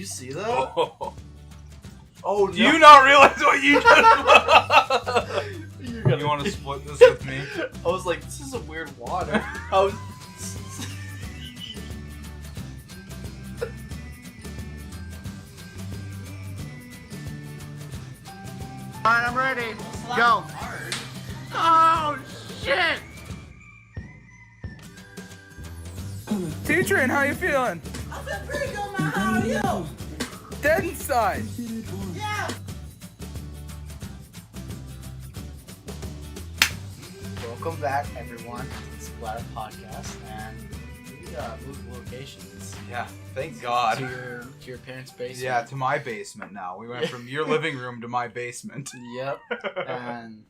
you see that? Oh, Oh no. do you not realize what you just... You You want to split this with me? I was like, this is a weird water. I was... Alright, I'm ready. Go. Oh, shit! Teacher, how you feeling? I feel pretty good, man. How are you? Dead inside. Yeah. Welcome back, everyone, to the Splatter podcast, and we moved locations Yeah, thank God. to your parents' basement. Yeah, to my basement now. We went from your living room to my basement. Yep. And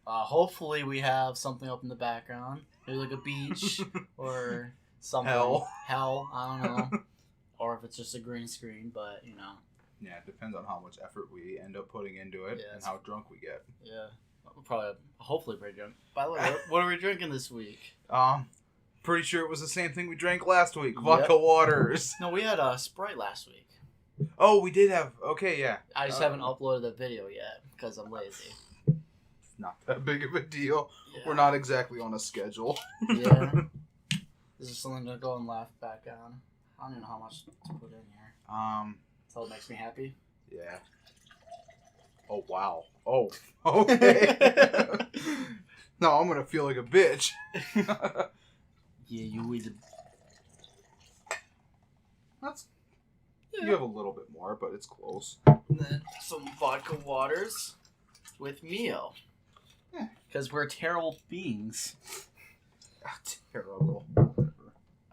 hopefully we have something up in the background, maybe like a beach or something. Hell, I don't know. Or if it's just a green screen, but you know. Yeah, it depends on how much effort we end up putting into it and how drunk we get. Yeah. We'll probably, hopefully pretty drunk. By the way, what are we drinking this week? Pretty sure it was the same thing we drank last week. Vodka waters. No, we had Sprite last week. Oh, we did have... Okay, yeah. I just haven't uploaded the video yet because I'm lazy. Not that big of a deal. Yeah. We're not exactly on a schedule. Yeah. This is something to go and laugh back on. I don't even know how much to put in here. So it makes me happy. Yeah. Oh, wow. Oh, okay. No, I'm gonna feel like a bitch. Yeah, you eat That's... You have a little bit more, but it's close. and then some vodka waters with Mio. Yeah. Because we're terrible beings. Terrible.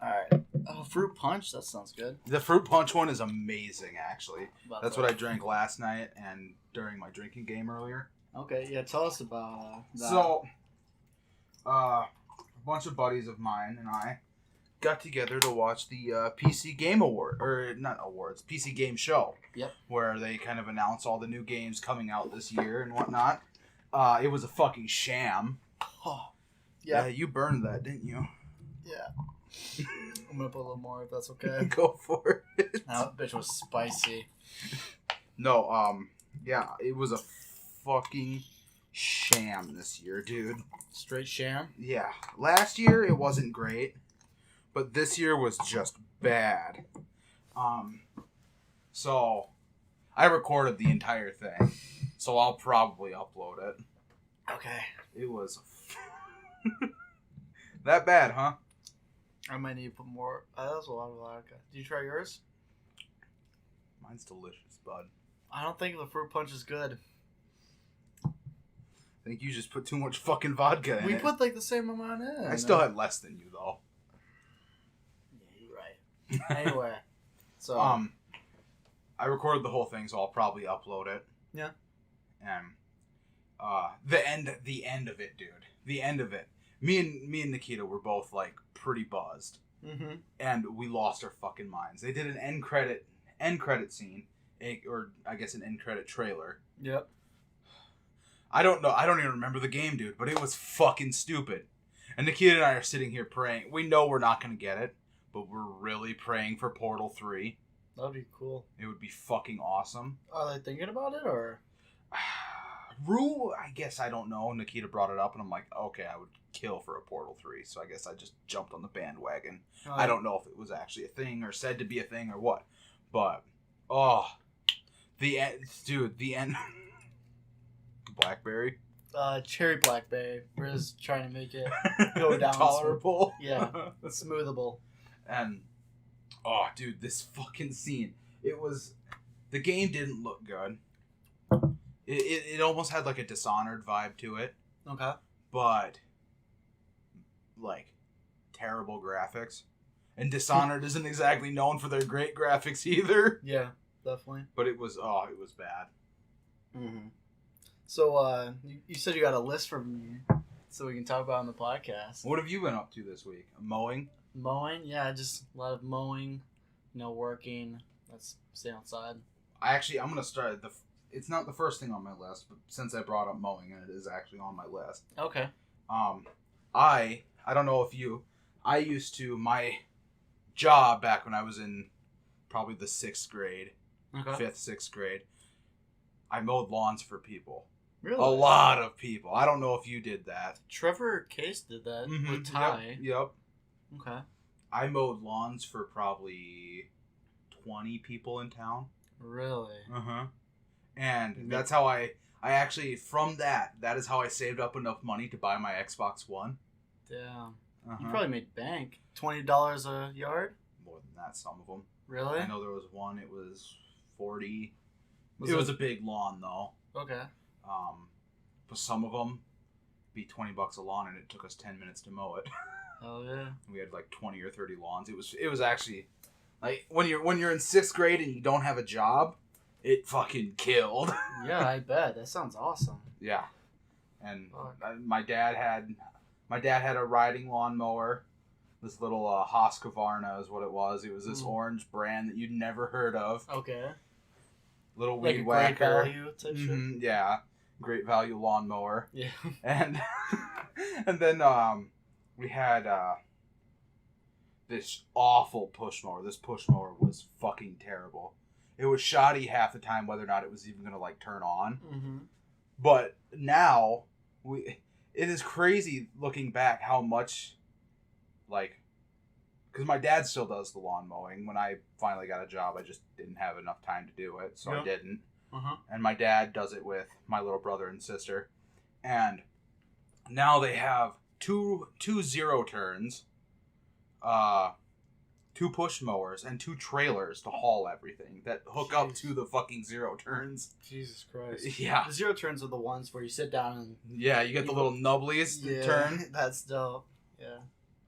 Alright. Oh, fruit punch? That sounds good. The fruit punch one is amazing, actually. About That's that. what I drank last night and during my drinking game earlier. Okay, yeah, tell us about that. So, a bunch of buddies of mine and I got together to watch the PC Game Award, or not awards, PC Game Show. Yep. Where they kind of announce all the new games coming out this year and whatnot. It was a fucking sham. Oh, Yeah, you burned that, didn't you? Yeah. I'm gonna put a little more if that's okay. Go for it. That bitch was spicy. No, yeah, it was a fucking sham this year, dude. Straight sham? Yeah, last year it wasn't great, but this year was just bad. So I recorded the entire thing, so I'll probably upload it. Okay. It was that bad, huh? I might need to put more. That was a lot of vodka. Did you try yours? Mine's delicious, bud. I don't think the fruit punch is good. I think you just put too much fucking vodka in We it. put like the same amount in. I still had less than you, though. Yeah, you're right. Anyway, so I recorded the whole thing, so I'll probably upload it. Yeah. And the end of it, dude. The end of it. Me and Nikita were both like pretty buzzed, and we lost our fucking minds. They did an end credit scene, or I guess an end credit trailer. Yep. I don't know. I don't even remember the game, dude, but it was fucking stupid. And Nikita and I are sitting here praying. We know we're not gonna get it, but we're really praying for Portal 3. That'd be cool. It would be fucking awesome. Are they thinking about it or? Rule, I guess I don't know. Nikita brought it up, and I'm like, okay, I would kill for a Portal 3, so I guess I just jumped on the bandwagon. I don't know if it was actually a thing or said to be a thing or what, but the end, dude. The end. Blackberry. Cherry blackberry. We're just trying to make it go down. Tolerable. Yeah, smoothable. And dude, this fucking scene. The game didn't look good. It almost had like a Dishonored vibe to it. Okay. But like terrible graphics. And Dishonored isn't exactly known for their great graphics either. Yeah, definitely. But it was bad. Mm-hmm. So, you said you got a list from me, so we can talk about it on the podcast. What have you been up to this week? Mowing? Mowing? Yeah, just a lot of mowing, working. Let's stay outside. I'm going to start it's not the first thing on my list, but since I brought up mowing, and it is actually on my list. Okay. I don't know if my job back when I was in probably the 6th grade Okay. 5th, 6th grade. I mowed lawns for people. Really? A lot of people. I don't know if you did that. Trevor Case did that with Ty. Yep. Okay. I mowed lawns for probably 20 people in town. Really? And that's how I actually, from that is how I saved up enough money to buy my Xbox One. Damn. You probably made bank. $20 a yard? More than that, some of them. Really? I know there was one, it was 40. It was a big lawn, though. Okay. But some of them be $20 a lawn, and it took us 10 minutes to mow it. Oh yeah. We had like 20 or 30 lawns. It was actually like when you're in 6th grade and you don't have a job, it fucking killed. Yeah, I bet. That sounds awesome. Yeah. And Fuck. my dad had a riding lawnmower. This little Husqvarna is what it was. It was this orange brand that you'd never heard of. Okay. Little Like weed a whacker. great value type shit. Yeah. Great value lawnmower. Yeah. And then we had this awful push mower. This push mower was fucking terrible. It was shoddy half the time whether or not it was even gonna like turn on. Mm-hmm. But now it is crazy looking back how much, like, because my dad still does the lawn mowing. When I finally got a job, I just didn't have enough time to do it, so I didn't. And my dad does it with my little brother and sister. And now they have two zero turns, 2 push mowers, and 2 trailers to haul everything that hook up to the fucking zero turns. Jesus Christ. Yeah. The zero turns are the ones where you sit down and... Yeah, you get the little nubblies to turn. That's dope. Yeah.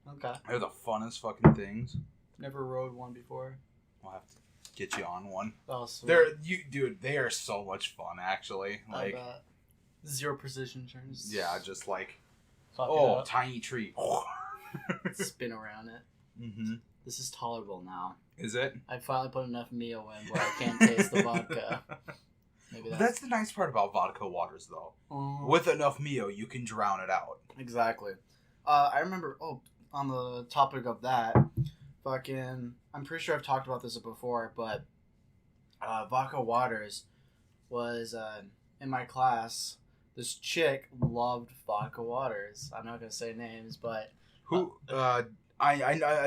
Okay. They're the funnest fucking things. Never rode one before. We'll have to get you on one. Oh, sweet. They are so much fun, actually. I Like, bet. Zero precision turns. yeah, just like, Fuck it up. tiny tree. Spin around it. Mm-hmm. This is tolerable now. Is it? I finally put enough Mio in where I can't taste the vodka. Maybe That's the nice part about vodka waters, though. With enough Mio, you can drown it out. Exactly. I remember, on the topic of that, I'm pretty sure I've talked about this before, but vodka waters was in my class. This chick loved vodka waters. I'm not gonna say names, but Who? I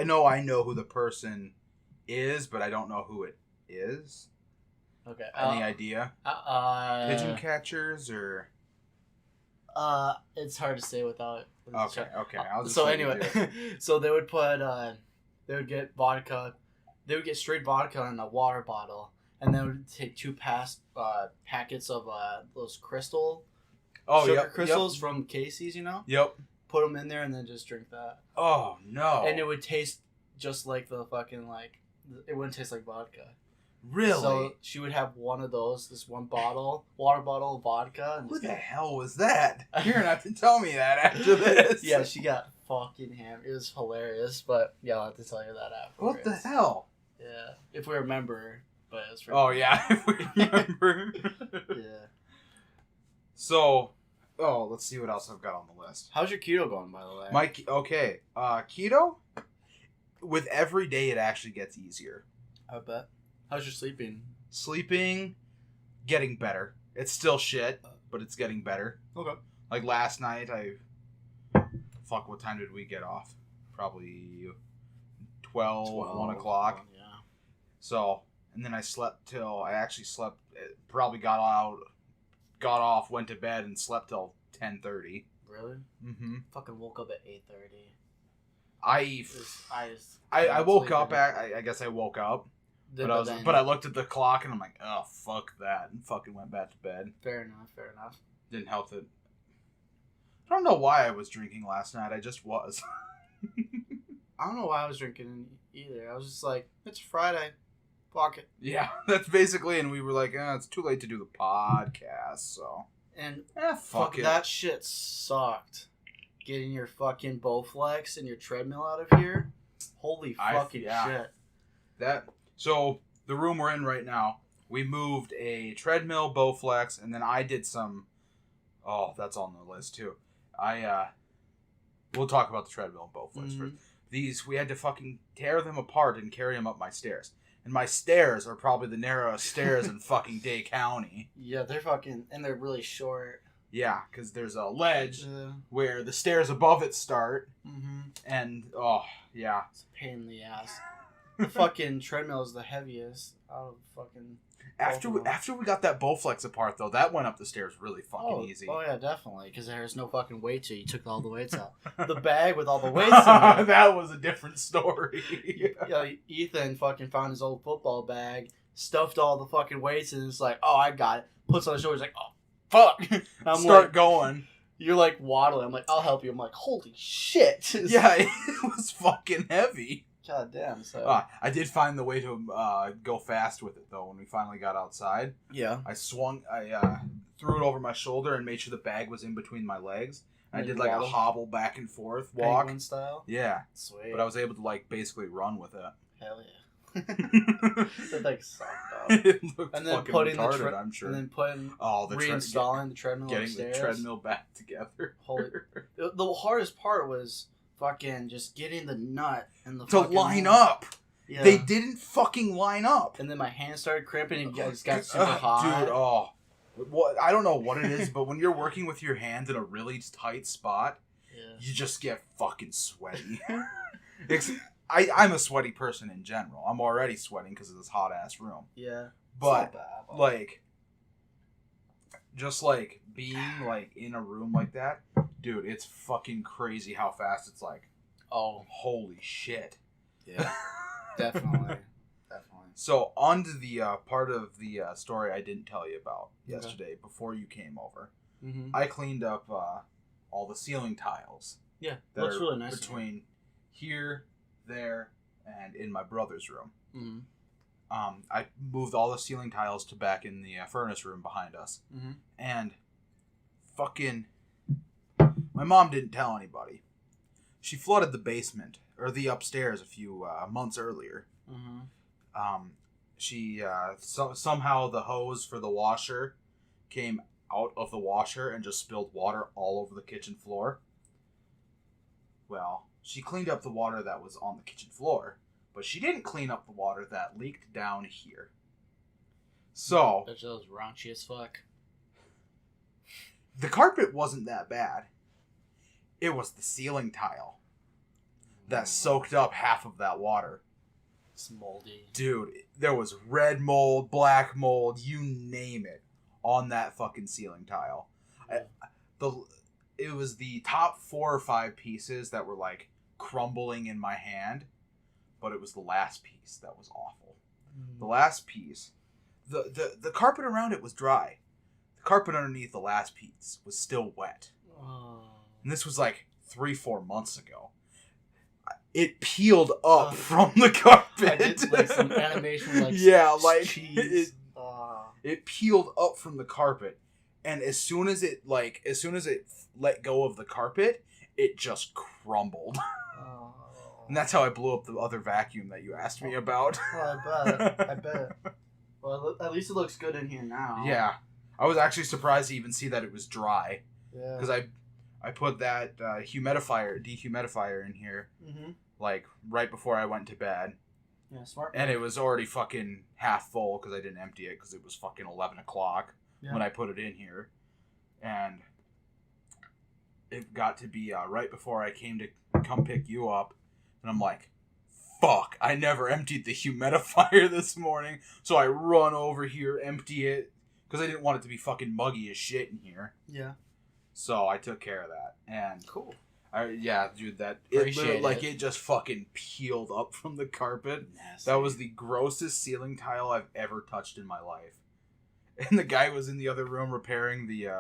know who the person is, but I don't know who it is. okay. Any idea? Pigeon catchers or? It's hard to say without. Okay. I'll just So let you anyway, do it. so they would put they would get vodka, they would get straight vodka in a water bottle, and they would take 2 packets of those sugar crystals from Casey's, you know. Yep. Put them in there and then just drink that. Oh no! And it would taste just like the fucking it wouldn't taste like vodka. Really? So she would have one of those, this one water bottle of vodka. And Who the hell was that? You're gonna have to tell me that after this. Yeah, she got fucking hammered. It was hilarious, but yeah, I'll have to tell you that afterwards. What the hell? Yeah, if we remember, but it was Oh yeah, if we remember. Yeah. So, let's see what else I've got on the list. How's your keto going, by the way? Keto. With every day, it actually gets easier. I bet. How's your sleeping? Sleeping, getting better. It's still shit, but it's getting better. Okay. Like last night, what time did we get off? Probably 12 1 o'clock. Yeah. So, and then I actually slept, probably got off, went to bed, and slept till 10:30. Really? Mm-hmm. Fucking woke up at 8:30. I woke up I guess I woke up. But I looked at the clock and I'm like, oh, fuck that. And fucking went back to bed. Fair enough. Didn't help that. I don't know why I was drinking last night. I just was. I don't know why I was drinking either. I was just like, it's Friday. Fuck it. Yeah, that's basically, and we were like, it's too late to do the podcast, so. And fuck it. That shit sucked. Getting your fucking Bowflex and your treadmill out of here. Holy fucking shit. So, the room we're in right now, we moved a treadmill, Bowflex, and then I did some... Oh, that's on the list, too. We'll talk about the treadmill and Bowflex first. We had to fucking tear them apart and carry them up my stairs. And my stairs are probably the narrowest stairs in fucking Day County. Yeah, they're fucking... And they're really short. Yeah, because there's a ledge where the stairs above it start. Mm-hmm. And, oh, yeah. It's a pain in the ass. The fucking treadmill is the heaviest out of fucking... After we got that Bowflex apart, though, that went up the stairs really fucking easy. Oh, yeah, definitely. Because there's no fucking weight to it. You took all the weights out. The bag with all the weights in it. That was a different story. Yeah, Ethan fucking found his old football bag, stuffed all the fucking weights, and it's like, oh, I got it. Puts on his shoulders, like, oh, fuck. I'm Start like, going. You're like waddling. I'm like, I'll help you. I'm like, holy shit. Yeah, it was fucking heavy. God damn. So I did find the way to go fast with it, though, when we finally got outside. yeah, I threw it over my shoulder and made sure the bag was in between my legs. I did like a hobble back and forth walk. Penguin style. Yeah. Sweet. But I was able to like basically run with it. Hell yeah. That like sucked up. It looked And then fucking putting retarded, I'm sure. And then putting reinstalling the treadmill getting upstairs. the treadmill back together. Holy, the hardest part was fucking just getting the nut and the to fucking line up. Yeah. They didn't fucking line up. And then my hands started cramping and just got super hot. Dude, oh. What, I don't know what it is, but when you're working with your hands in a really tight spot, you just get fucking sweaty. I'm a sweaty person in general. I'm already sweating because of this hot-ass room. Yeah. But, like, just, like, being, like, in a room like that, dude, it's fucking crazy how fast it's like, oh, holy shit. Yeah. Definitely. So, on to the part of the story I didn't tell you about yesterday before you came over. Mm-hmm. I cleaned up all the ceiling tiles. Yeah, that looks are really nice. Between here, there, and in my brother's room. Mm-hmm. I moved all the ceiling tiles to back in the furnace room behind us. Mm-hmm. And fucking... my mom didn't tell anybody. She flooded the basement, or the upstairs, a few months earlier. Mm-hmm. She somehow the hose for the washer came out of the washer and just spilled water all over the kitchen floor. Well, she cleaned up the water that was on the kitchen floor, but she didn't clean up the water that leaked down here. So that was raunchy as fuck. The carpet wasn't that bad. It was the ceiling tile that soaked up half of that water. It's moldy. Dude, there was red mold, black mold, you name it, on that fucking ceiling tile. It was the top 4 or 5 pieces that were like crumbling in my hand, but it was the last piece that was awful. The last piece, the carpet around it was dry. The carpet underneath the last piece was still wet. And this was like 3-4 months ago. It peeled up from the carpet. I did like some animation, like cheese. It peeled up from the carpet, and as soon as it let go of the carpet, it just crumbled. And that's how I blew up the other vacuum that you asked me about. I bet. Well, at least it looks good in here now. Yeah, I was actually surprised to even see that it was dry. Yeah. Because I put that dehumidifier in here, like right before I went to bed. Yeah, smart. And it was already fucking half full because I didn't empty it because it was fucking 11 o'clock when I put it in here. And it got to be right before I came to come pick you up. And I'm like, fuck, I never emptied the humidifier this morning. So I run over here, empty it, because I didn't want it to be fucking muggy as shit in here. Yeah. So I took care of that. And cool. Dude, it just fucking peeled up from the carpet. Nasty. That was the grossest ceiling tile I've ever touched in my life. And the guy was in the other room repairing the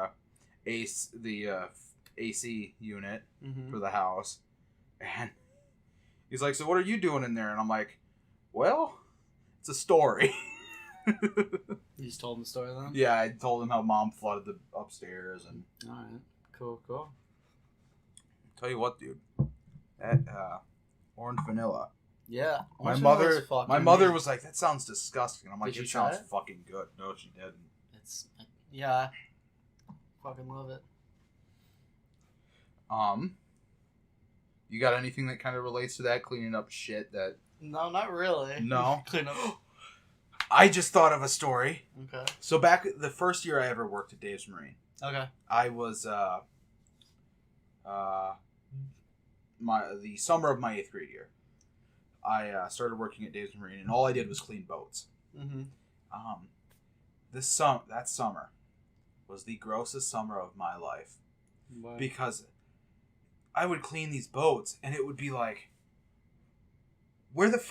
AC unit for the house. And he's like, "So what are you doing in there?" And I'm like, "Well, it's a story." You just told him the story then? Yeah, I told him how Mom flooded the upstairs. And alright, cool. Tell you what, dude, that orange vanilla. Yeah, my mother was like, "That sounds disgusting." And I'm like, "It sounds fucking good." No, she didn't. I fucking love it. You got anything that kind of relates to that, cleaning up shit that? No, not really. No. Clean up. I just thought of a story. Okay. So back the first year I ever worked at Dave's Marine, Okay. I was the summer of my 8th grade year. I started working at Dave's Marine, and all I did was clean boats. Mm-hmm. That summer was the grossest summer of my life. Wow. Because I would clean these boats, and it would be like,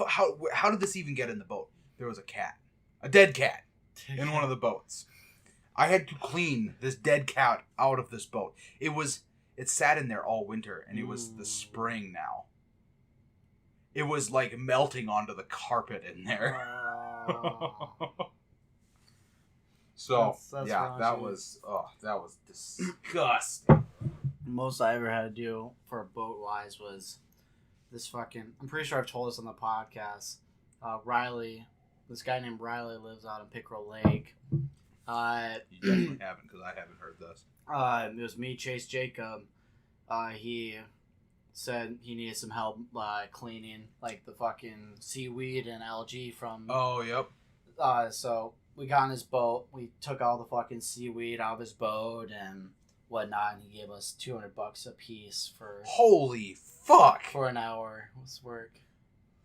how did this even get in the boat? There was a dead cat, in one of the boats. I had to clean this dead cat out of this boat. It sat in there all winter, and it was the spring now. It was like melting onto the carpet in there. So That's yeah, raunchy. that was disgusting. Most I ever had to do for boat wise was this fucking. I'm pretty sure I've told this on the podcast. Riley, this guy named Riley lives out in Pickerel Lake. You definitely haven't, because I haven't heard this. It was me, Chase, Jacob. He said he needed some help cleaning like the fucking seaweed and algae from. Oh, yep. So we got in his boat. We took all the fucking seaweed out of his boat and whatnot, and he gave us $200 a piece for. Holy fuck! For an hour was work.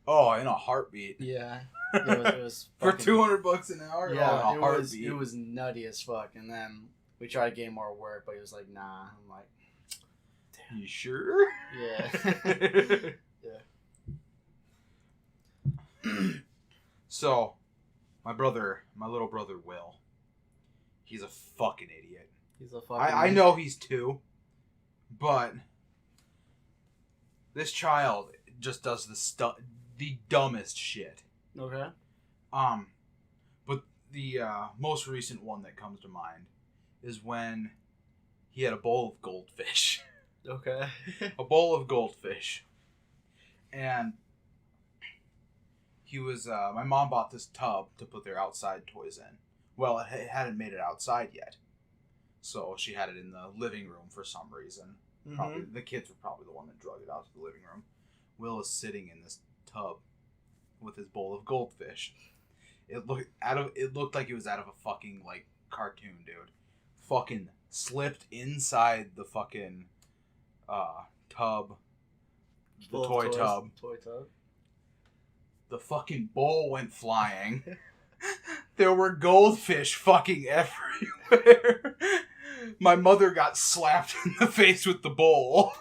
Oh, in a heartbeat. Yeah. It was For fucking, $200 an hour? Yeah, Oh, in a heartbeat. it was nutty as fuck. And then we tried to get more work, but he was like, nah. I'm like, damn. You sure? Yeah. Yeah. So, my little brother Will, he's a fucking idiot. He's a fucking I know he's 2, but this child just does the dumbest shit. Okay. But the most recent one that comes to mind is when he had a bowl of goldfish. Okay. A bowl of goldfish. And he was, my mom bought this tub to put their outside toys in. Well, it hadn't made it outside yet. So she had it in the living room for some reason. Mm-hmm. Probably the kids were probably the one that drug it out to the living room. Will is sitting in this tub with his bowl of goldfish. It looked like it was out of a fucking like cartoon, dude. Fucking slipped inside the fucking tub, the toy tub. Toy tub. The fucking bowl went flying. There were goldfish fucking everywhere. My mother got slapped in the face with the bowl.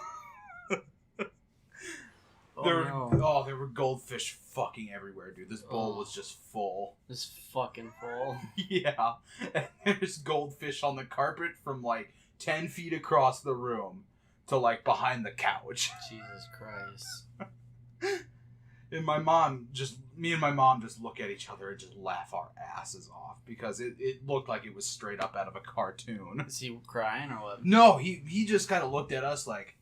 There were goldfish fucking everywhere, dude. This bowl was just full. This fucking full. Yeah. And there's goldfish on the carpet from like 10 feet across the room to like behind the couch. Jesus Christ. And me and my mom just look at each other and just laugh our asses off because it looked like it was straight up out of a cartoon. Is he crying or what? No, he just kind of looked at us like,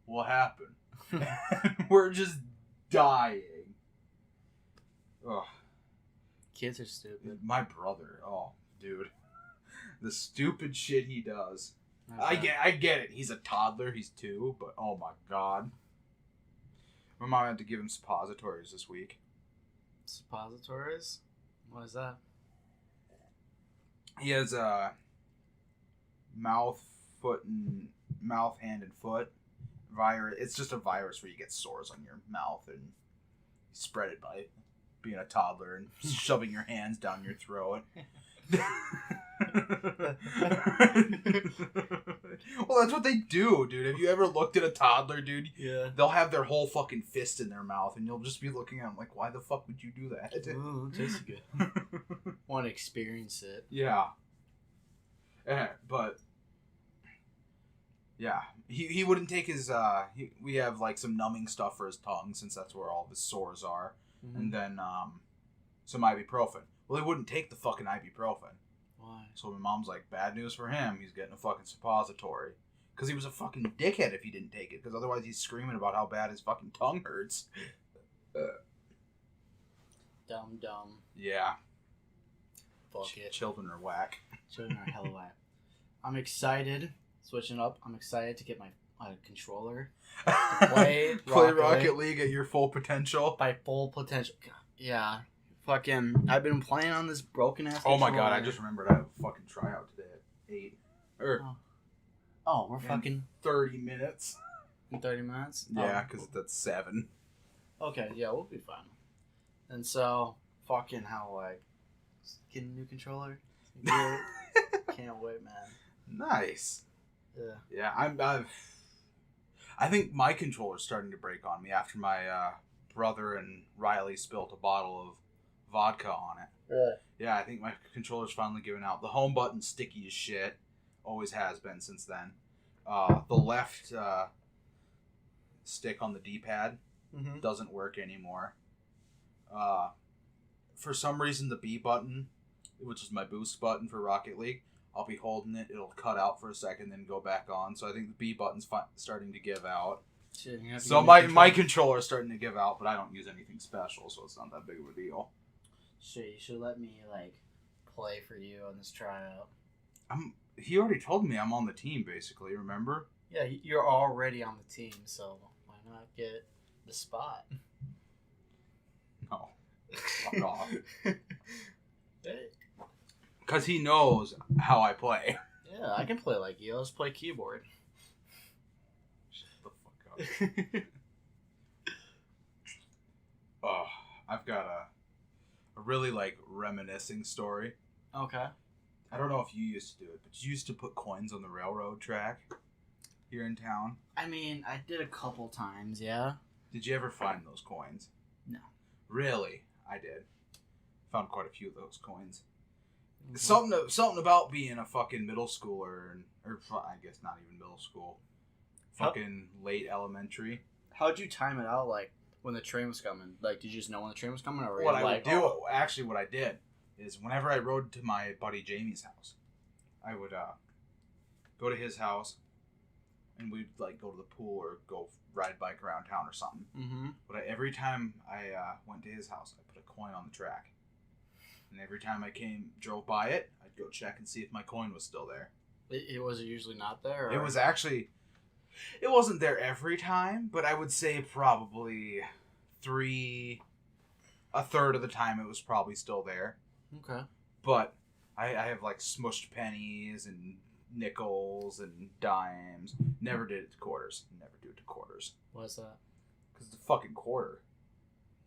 what happened? We're just dying. Ugh. Kids are stupid. My brother, oh, dude. The stupid shit he does. I get it. He's a toddler. He's 2, but oh my god. My mom had to give him suppositories this week. Suppositories? What is that? He has a mouth, hand, and foot virus. It's just a virus where you get sores on your mouth and you spread it by being a toddler and shoving your hands down your throat. Well, that's what they do, dude. Have you ever looked at a toddler, dude? Yeah. They'll have their whole fucking fist in their mouth, and you'll just be looking at them like, why the fuck would you do that? Ooh, it tastes good. Want to experience it. Yeah. But, yeah. He wouldn't take his, we have, like, some numbing stuff for his tongue, since that's where all of his sores are. Mm-hmm. And then, some ibuprofen. Well, he wouldn't take the fucking ibuprofen. Why? So my mom's like, bad news for him. He's getting a fucking suppository. Because he was a fucking dickhead if he didn't take it. Because otherwise he's screaming about how bad his fucking tongue hurts. Dumb. Yeah. Fuck it. Children are whack. Children are hella whack. I'm excited. Switching up. I'm excited to get my controller. To play Rocket League at your full potential. By full potential. Yeah. fucking, I've been playing on this broken ass. Oh my god! I just remembered I have a fucking tryout today at 8. Oh, we're fucking 30 minutes. in 30 minutes. Yeah, because that's 7. Okay, yeah, we'll be fine. And so, fucking how like getting a new controller. Great. Can't wait, man. Nice. Yeah. Yeah, I think my controller's starting to break on me after my brother and Riley spilt a bottle of vodka on it. Really? Yeah, I think my controller's finally giving out. The home button's sticky as shit. Always has been since then. The left stick on the D-pad doesn't work anymore. For some reason, the B button, which is my boost button for Rocket League, I'll be holding it. It'll cut out for a second, then go back on. So I think the B button's starting to give out. Shit, So my controller's starting to give out, but I don't use anything special, so it's not that big of a deal. Shit, you should let me like play for you on this tryout. He already told me I'm on the team, basically. Remember? Yeah, you're already on the team, so why not get the spot? No. Fuck off. Hey. Because he knows how I play. Yeah, I can play like you. I'll just play keyboard. Shut the fuck up. Oh, I've got a really like reminiscing story. Okay. I don't know if you used to do it, but you used to put coins on the railroad track here in town. I mean, I did a couple times, yeah. Did you ever find those coins? No. Really? I did. Found quite a few of those coins. Mm-hmm. Something about being a fucking middle schooler, or I guess not even middle school. Fucking late elementary. How'd you time it out, like, when the train was coming? Like, did you just know when the train was coming? Or What I did is whenever I rode to my buddy Jamie's house, I would go to his house, and we'd like go to the pool or go ride bike around town or something. Mm-hmm. But every time I went to his house, I put a coin on the track. And every time I drove by it, I'd go check and see if my coin was still there. It was usually not there? Or? It was actually... It wasn't there every time, but I would say probably a third of the time it was probably still there. Okay. But I have like smushed pennies and nickels and dimes. Never did it to quarters. Never do it to quarters. What's that? Because it's a fucking quarter.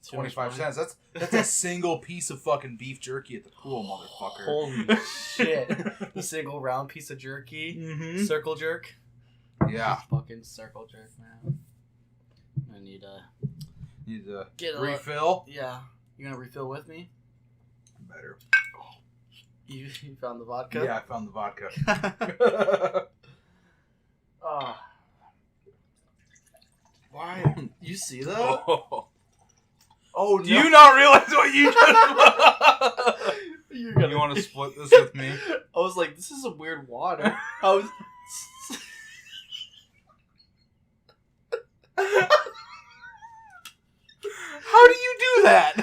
Too much 25 money? cents. That's a single piece of fucking beef jerky at the pool, motherfucker. Holy shit. The single round piece of jerky. Mm-hmm. Circle jerk. Yeah. Fucking circle jerk, man. I need to get a refill. Yeah. You gonna refill with me? Better. You found the vodka? Yeah, I found the vodka. Why? You see that? Oh no. Do you not realize what you just... You want to split this with me? I was like, this is some weird water. I was... How do you do that?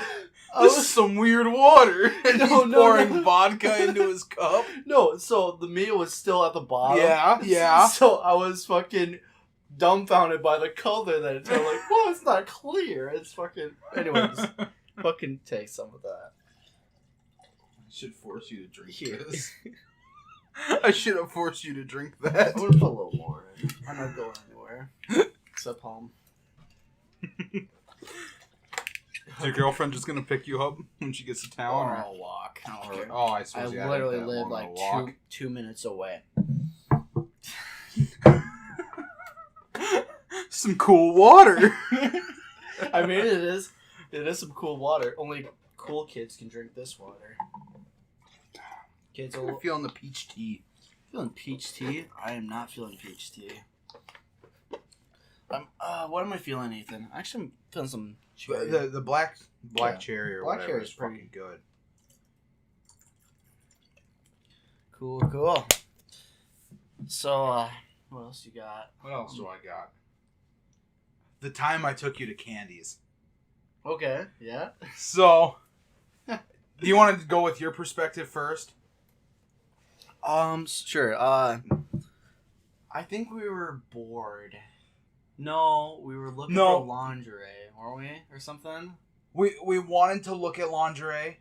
This is some weird water. And he's pouring vodka into his cup. No, so the meal was still at the bottom. Yeah. So I was fucking dumbfounded by the color that it's like, well, it's not clear. It's fucking... Anyways, fucking take some of that. I should force you to drink Here. this. I should have forced you to drink that. I'm gonna put a little more in. I'm not going anywhere. Except home. Is your girlfriend just gonna pick you up when she gets to town? Or I'll walk. I don't care. Oh, I suppose I literally live like two minutes away. Some cool water. I mean, it is some cool water. Only cool kids can drink this water. Kids I'm feeling the peach tea. Feeling peach tea? I am not feeling peach tea. What am I feeling, Ethan? Actually, I'm feeling some cherry. The black cherry or black whatever cherry is is pretty fucking good. Cool. So, what else you got? What else do I got? The time I took you to Candy's. Okay, yeah. So, do you want to go with your perspective first? Sure. I think we were bored. No, we were looking for lingerie, weren't we? Or something? we wanted to look at lingerie.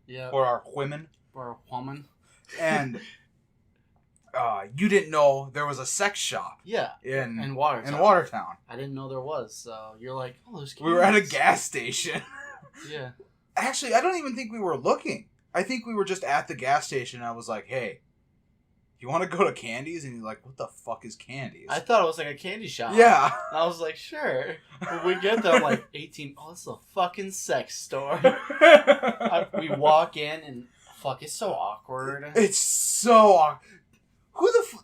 Yeah. For our women. For a woman. And you didn't know there was a sex shop. Yeah. In Watertown. In Watertown. I didn't know there was. So you're like, oh, there's. We were at a gas station. Yeah. Actually, I don't even think we were looking. I think we were just at the gas station. And I was like, hey, you want to go to Candy's? And he's like, what the fuck is Candy's? I thought it was like a candy shop. Yeah. And I was like, sure. When we get there, I'm like, 18. Oh, this is a fucking sex store. We walk in and fuck, it's so awkward. It's so awkward.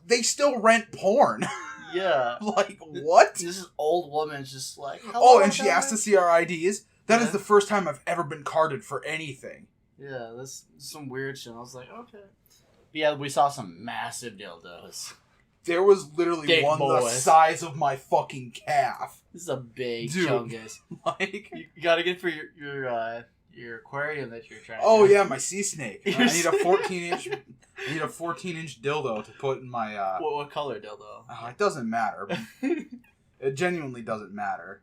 They still rent porn. Yeah. Like, what? This old woman's just like, hello, and she asked to see our IDs. That is the first time I've ever been carded for anything. Yeah, this is some weird shit. I was like, okay. But yeah, we saw some massive dildos. There was literally Big one boys. the size of my fucking calf. This is a big Dude, chungus. Like, you gotta get for your aquarium that you're trying. Oh to... yeah, my sea snake. I need a 14-inch. I need a 14-inch dildo to put in my. What color dildo? Oh, it doesn't matter. It genuinely doesn't matter.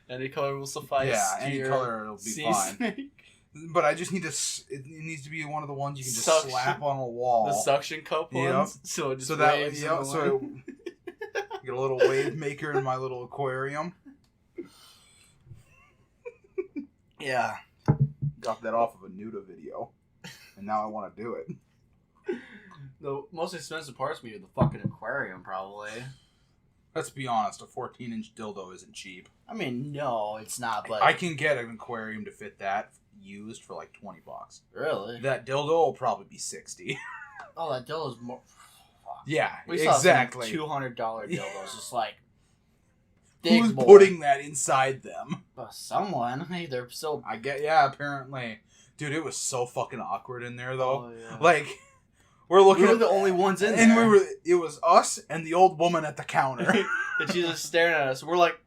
Any color will suffice. Yeah, any color will be fine. Snake. But I just need to. It needs to be one of the ones you can just Suction. slap on a wall. The suction cup ones. Yep. So it just so that waves in the so wind. get a little wave maker in my little aquarium. Yeah. Got that off of a nuda video, and now I want to do it. The most expensive part's me the fucking aquarium, probably. Let's be honest, a 14-inch dildo isn't cheap. I mean, no, it's not. But I can get an aquarium to fit that used for like $20. Really, that dildo will probably be $60. Oh, that dildo's more. Fuck. Yeah, We saw exactly. some $200 dildos, just like. Who's boy. putting that inside them? Someone. Hey, they're so. Yeah, apparently. Dude, it was so fucking awkward in there, though. Oh, yeah. Like, we're looking We were at the only ones in and there. it was us and the old woman at the counter. And she's just staring at us. We're like,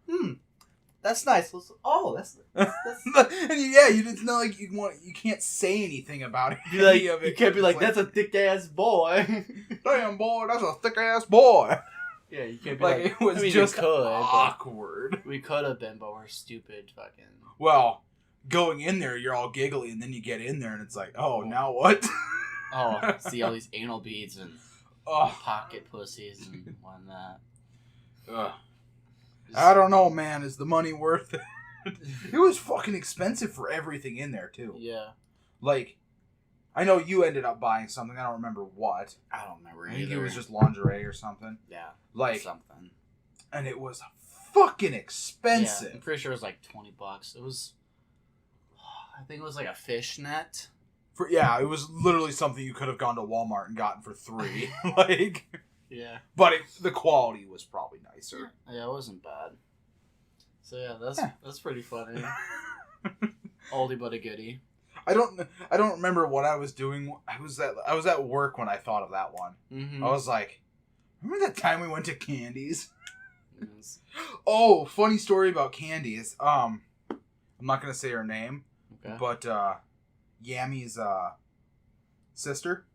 that's nice. That's And it's not like you can't say anything about it. like, you can't be like, that's a thick ass boy. Damn boy, that's a thick ass boy. Yeah, you can't be Like, like, it was I mean, just we could, awkward. We could have been, but we're stupid fucking. Well, going in there, you're all giggly, and then you get in there, and it's like, oh, now what? Oh, see all these anal beads and pocket pussies and whatnot. I don't know, man. Is the money worth it? It was fucking expensive for everything in there, too. Yeah. Like, I know you ended up buying something. I don't remember what. I don't remember I think either. it was just lingerie or something. Yeah. Like, something. and it was fucking expensive. Yeah, I'm pretty sure it was like $20. It was. I think it was like a fishnet. It was literally something you could have gone to Walmart and gotten for $3. Like, Yeah. but the quality was probably nicer. Yeah, it wasn't bad. So yeah, that's pretty funny. Oldie but a goodie. I don't remember what I was doing. I was at work when I thought of that one. Mm-hmm. I was like, remember that time we went to Candy's? Yes. Oh, funny story about Candy's. I'm not gonna say her name, Okay. but Yammy's sister.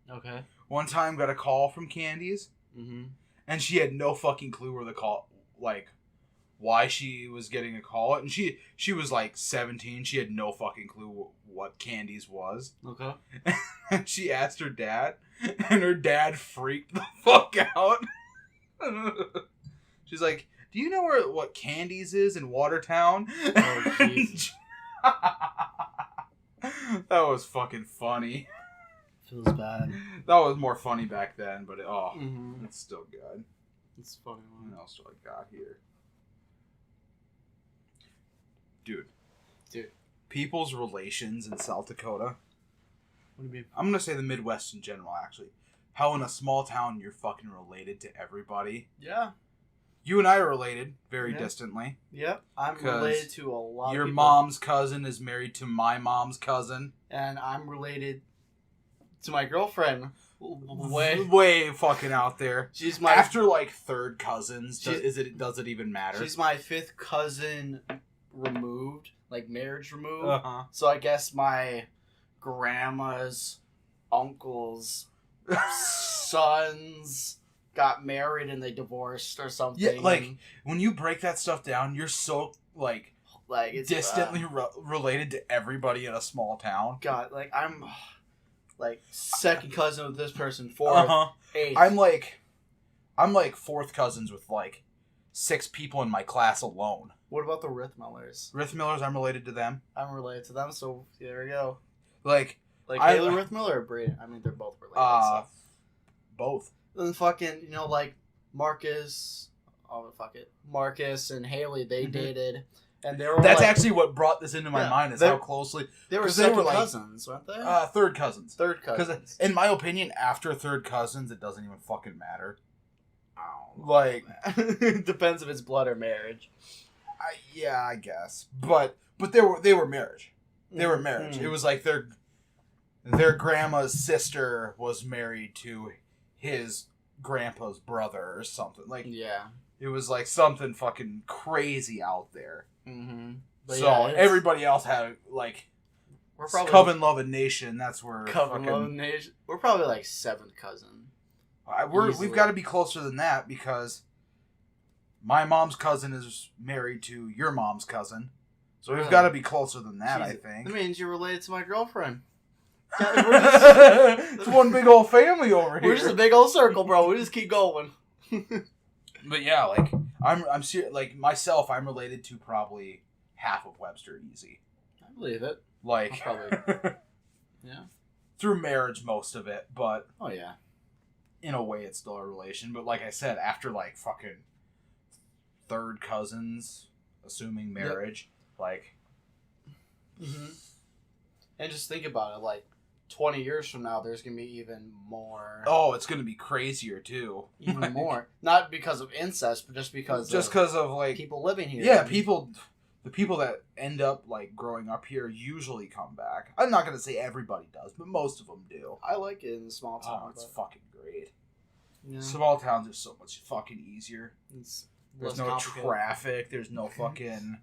Okay. One time got a call from Candy's, Mm-hmm. and she had no fucking clue where the call, like, why she was getting a call. And she was like 17. She had no fucking clue what Candy's was. Okay. And she asked her dad, and her dad freaked the fuck out. She's like, "Do you know what Candy's is in Watertown?" Oh, Jesus. That was fucking funny. Feels bad. That was more funny back then, but Mm-hmm. it's still good. It's funny. What else do I got here? Dude. People's relations in South Dakota. What do you mean? I'm going to say the Midwest in general, actually. How in a small town you're fucking related to everybody. Yeah. You and I are related very distantly. Yep. I'm 'Cause related to a lot Your of people. mom's cousin is married to my mom's cousin. And I'm related to my girlfriend. Way. Way fucking out there. She's my After like third cousins, does it even matter? She's my fifth cousin removed, like marriage removed. Uh-huh. So I guess my grandma's uncle's sons got married and they divorced or something. Yeah, like when you break that stuff down, you're so like Like, it's distantly related to everybody in a small town. God, like, I'm like second cousin with this person, fourth, eighth. I'm like fourth cousins with like 6 people in my class alone. What about the Rithmillers? Rithmillers, I'm related to them. I'm related to them, so there we go. Like Haley Rithmiller or Brady? I mean, they're both related. So. Both. Then fucking, like Marcus. Oh fuck it, Marcus and Haley. They dated, and they were. That's actually what brought this into my mind. Is how closely they were cousins, weren't they? Third cousins. Third cousins. Because in my opinion, after third cousins, it doesn't even fucking matter. Like, depends if it's blood or marriage. Yeah, I guess. But they were marriage. They were marriage. It was like their grandma's sister was married to his grandpa's brother or something. Like, yeah, it was like something fucking crazy out there. Mm-hmm. So everybody else had like we're probably Coven Loving Nation. That's where Coven Loving Nation. We're probably like 7th cousin. We've got to be closer than that because my mom's cousin is married to your mom's cousin. So we've got to be closer than that, I think. That means you're related to my girlfriend. It's one big old family over here. We're just a big old circle, bro. We just keep going. But yeah, like I'm serious. Like myself, I'm related to probably half of Webster Easy. I believe it. Like probably, yeah, through marriage, most of it, but oh yeah, in a way, it's still a relation. But like I said, after like fucking third cousins, assuming marriage, like, and just think about it, like 20 years from now, there's gonna be even more. Oh, it's gonna be crazier too. Even like, more, not because of incest, but just because of like people living here. Yeah, the people that end up like growing up here usually come back. I'm not gonna say everybody does, but most of them do. I like it in the small town. Oh, it's fucking great. Yeah. Small towns are so much fucking easier. There's no complicated. Traffic. There's no fucking.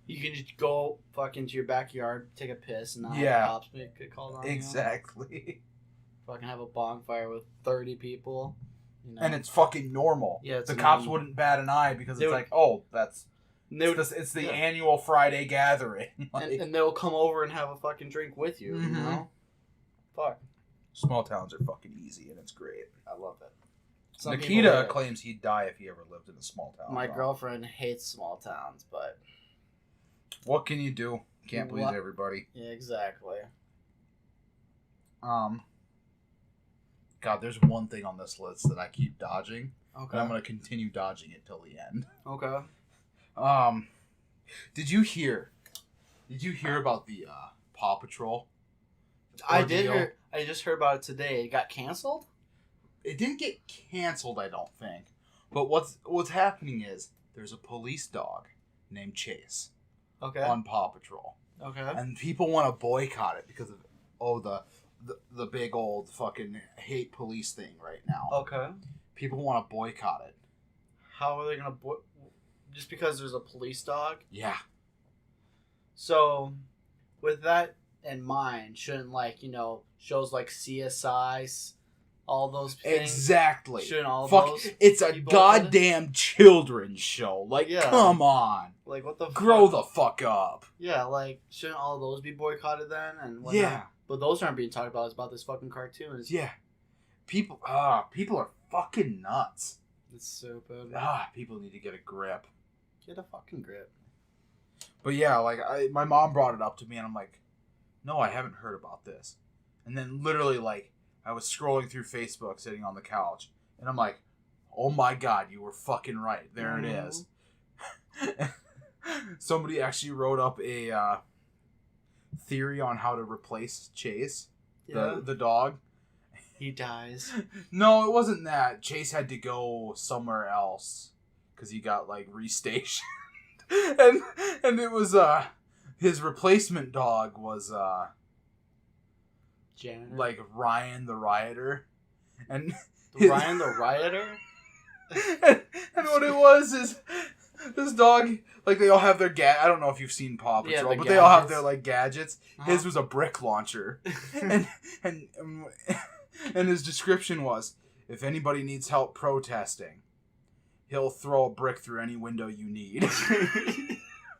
You can just go fucking to your backyard, take a piss, and not have the cops get called on. Exactly. Fucking have a bonfire with 30 people. You know? And it's fucking normal. Yeah, the cops wouldn't bat an eye because it's like, oh, it's the annual Friday gathering. Like, and they'll come over and have a fucking drink with you, you know? Fuck. Small towns are fucking easy, and it's great. I love it. Nikita claims he'd die if he ever lived in a small town. My girlfriend hates small towns, but... What can you do? Can't please everybody. Yeah, exactly. God, there's one thing on this list that I keep dodging. Okay. And I'm going to continue dodging it till the end. Okay. Did you hear about the Paw Patrol? I did hear. I just heard about it today. It got canceled? It didn't get canceled, I don't think. But what's happening is there's a police dog named Chase. Okay. On Paw Patrol. Okay. And people want to boycott it because of the big old fucking hate police thing right now. Okay. People want to boycott it. How are they gonna just because there's a police dog? Yeah. So, with that in mind, shouldn't shows like CSI, all those things, exactly. Shouldn't all those? It's a goddamn children's show. Like, come on. Like, what the? Grow the fuck up. Yeah, like, shouldn't all those be boycotted then? And whatnot? Yeah. But those aren't being talked about. It's about this fucking cartoon. Yeah. People are fucking nuts. It's stupid. People need to get a grip. Get a fucking grip. But yeah, like my mom brought it up to me, and I'm like, no, I haven't heard about this. And then literally, like, I was scrolling through Facebook, sitting on the couch, and I'm like, oh my god, you were fucking right. There it is. Somebody actually wrote up a theory on how to replace Chase, the dog. He dies. No, it wasn't that. Chase had to go somewhere else because he got like restationed, and it was his replacement dog was Janitor? Like Ryan the Rioter, and Ryan the Rioter. and what it was is this dog, like, they all have their I don't know if you've seen Paw Patrol, but they all have their like gadgets. Uh-huh. His was a brick launcher, and his description was, if anybody needs help protesting, he'll throw a brick through any window you need.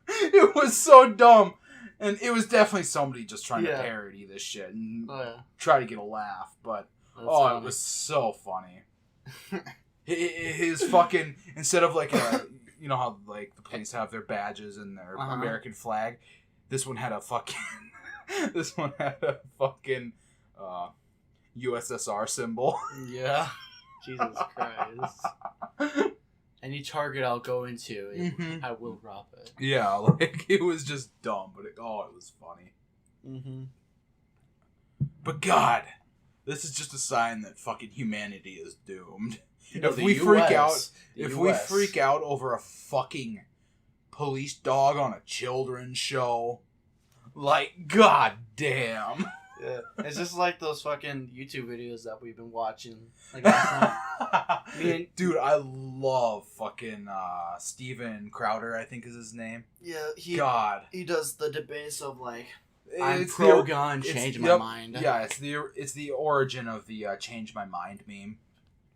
It was so dumb. And it was definitely somebody just trying to parody this shit and try to get a laugh. But, funny. It was so funny. His fucking, instead of like a, you know how like the police have their badges and their American flag, this one had a fucking USSR symbol. Yeah. Jesus Christ. Any target I'll go into, I will drop it. Yeah, like, it was just dumb, but it was funny. Mm-hmm. But God, this is just a sign that fucking humanity is doomed. If we freak out over a fucking police dog on a children's show, like, god damn. Yeah. It's just like those fucking YouTube videos that we've been watching. Like last night. Dude, I love fucking Steven Crowder, I think is his name. Yeah, he does the debates of like, I'm pro-gun, change my mind. Yeah, it's the origin of the change my mind meme.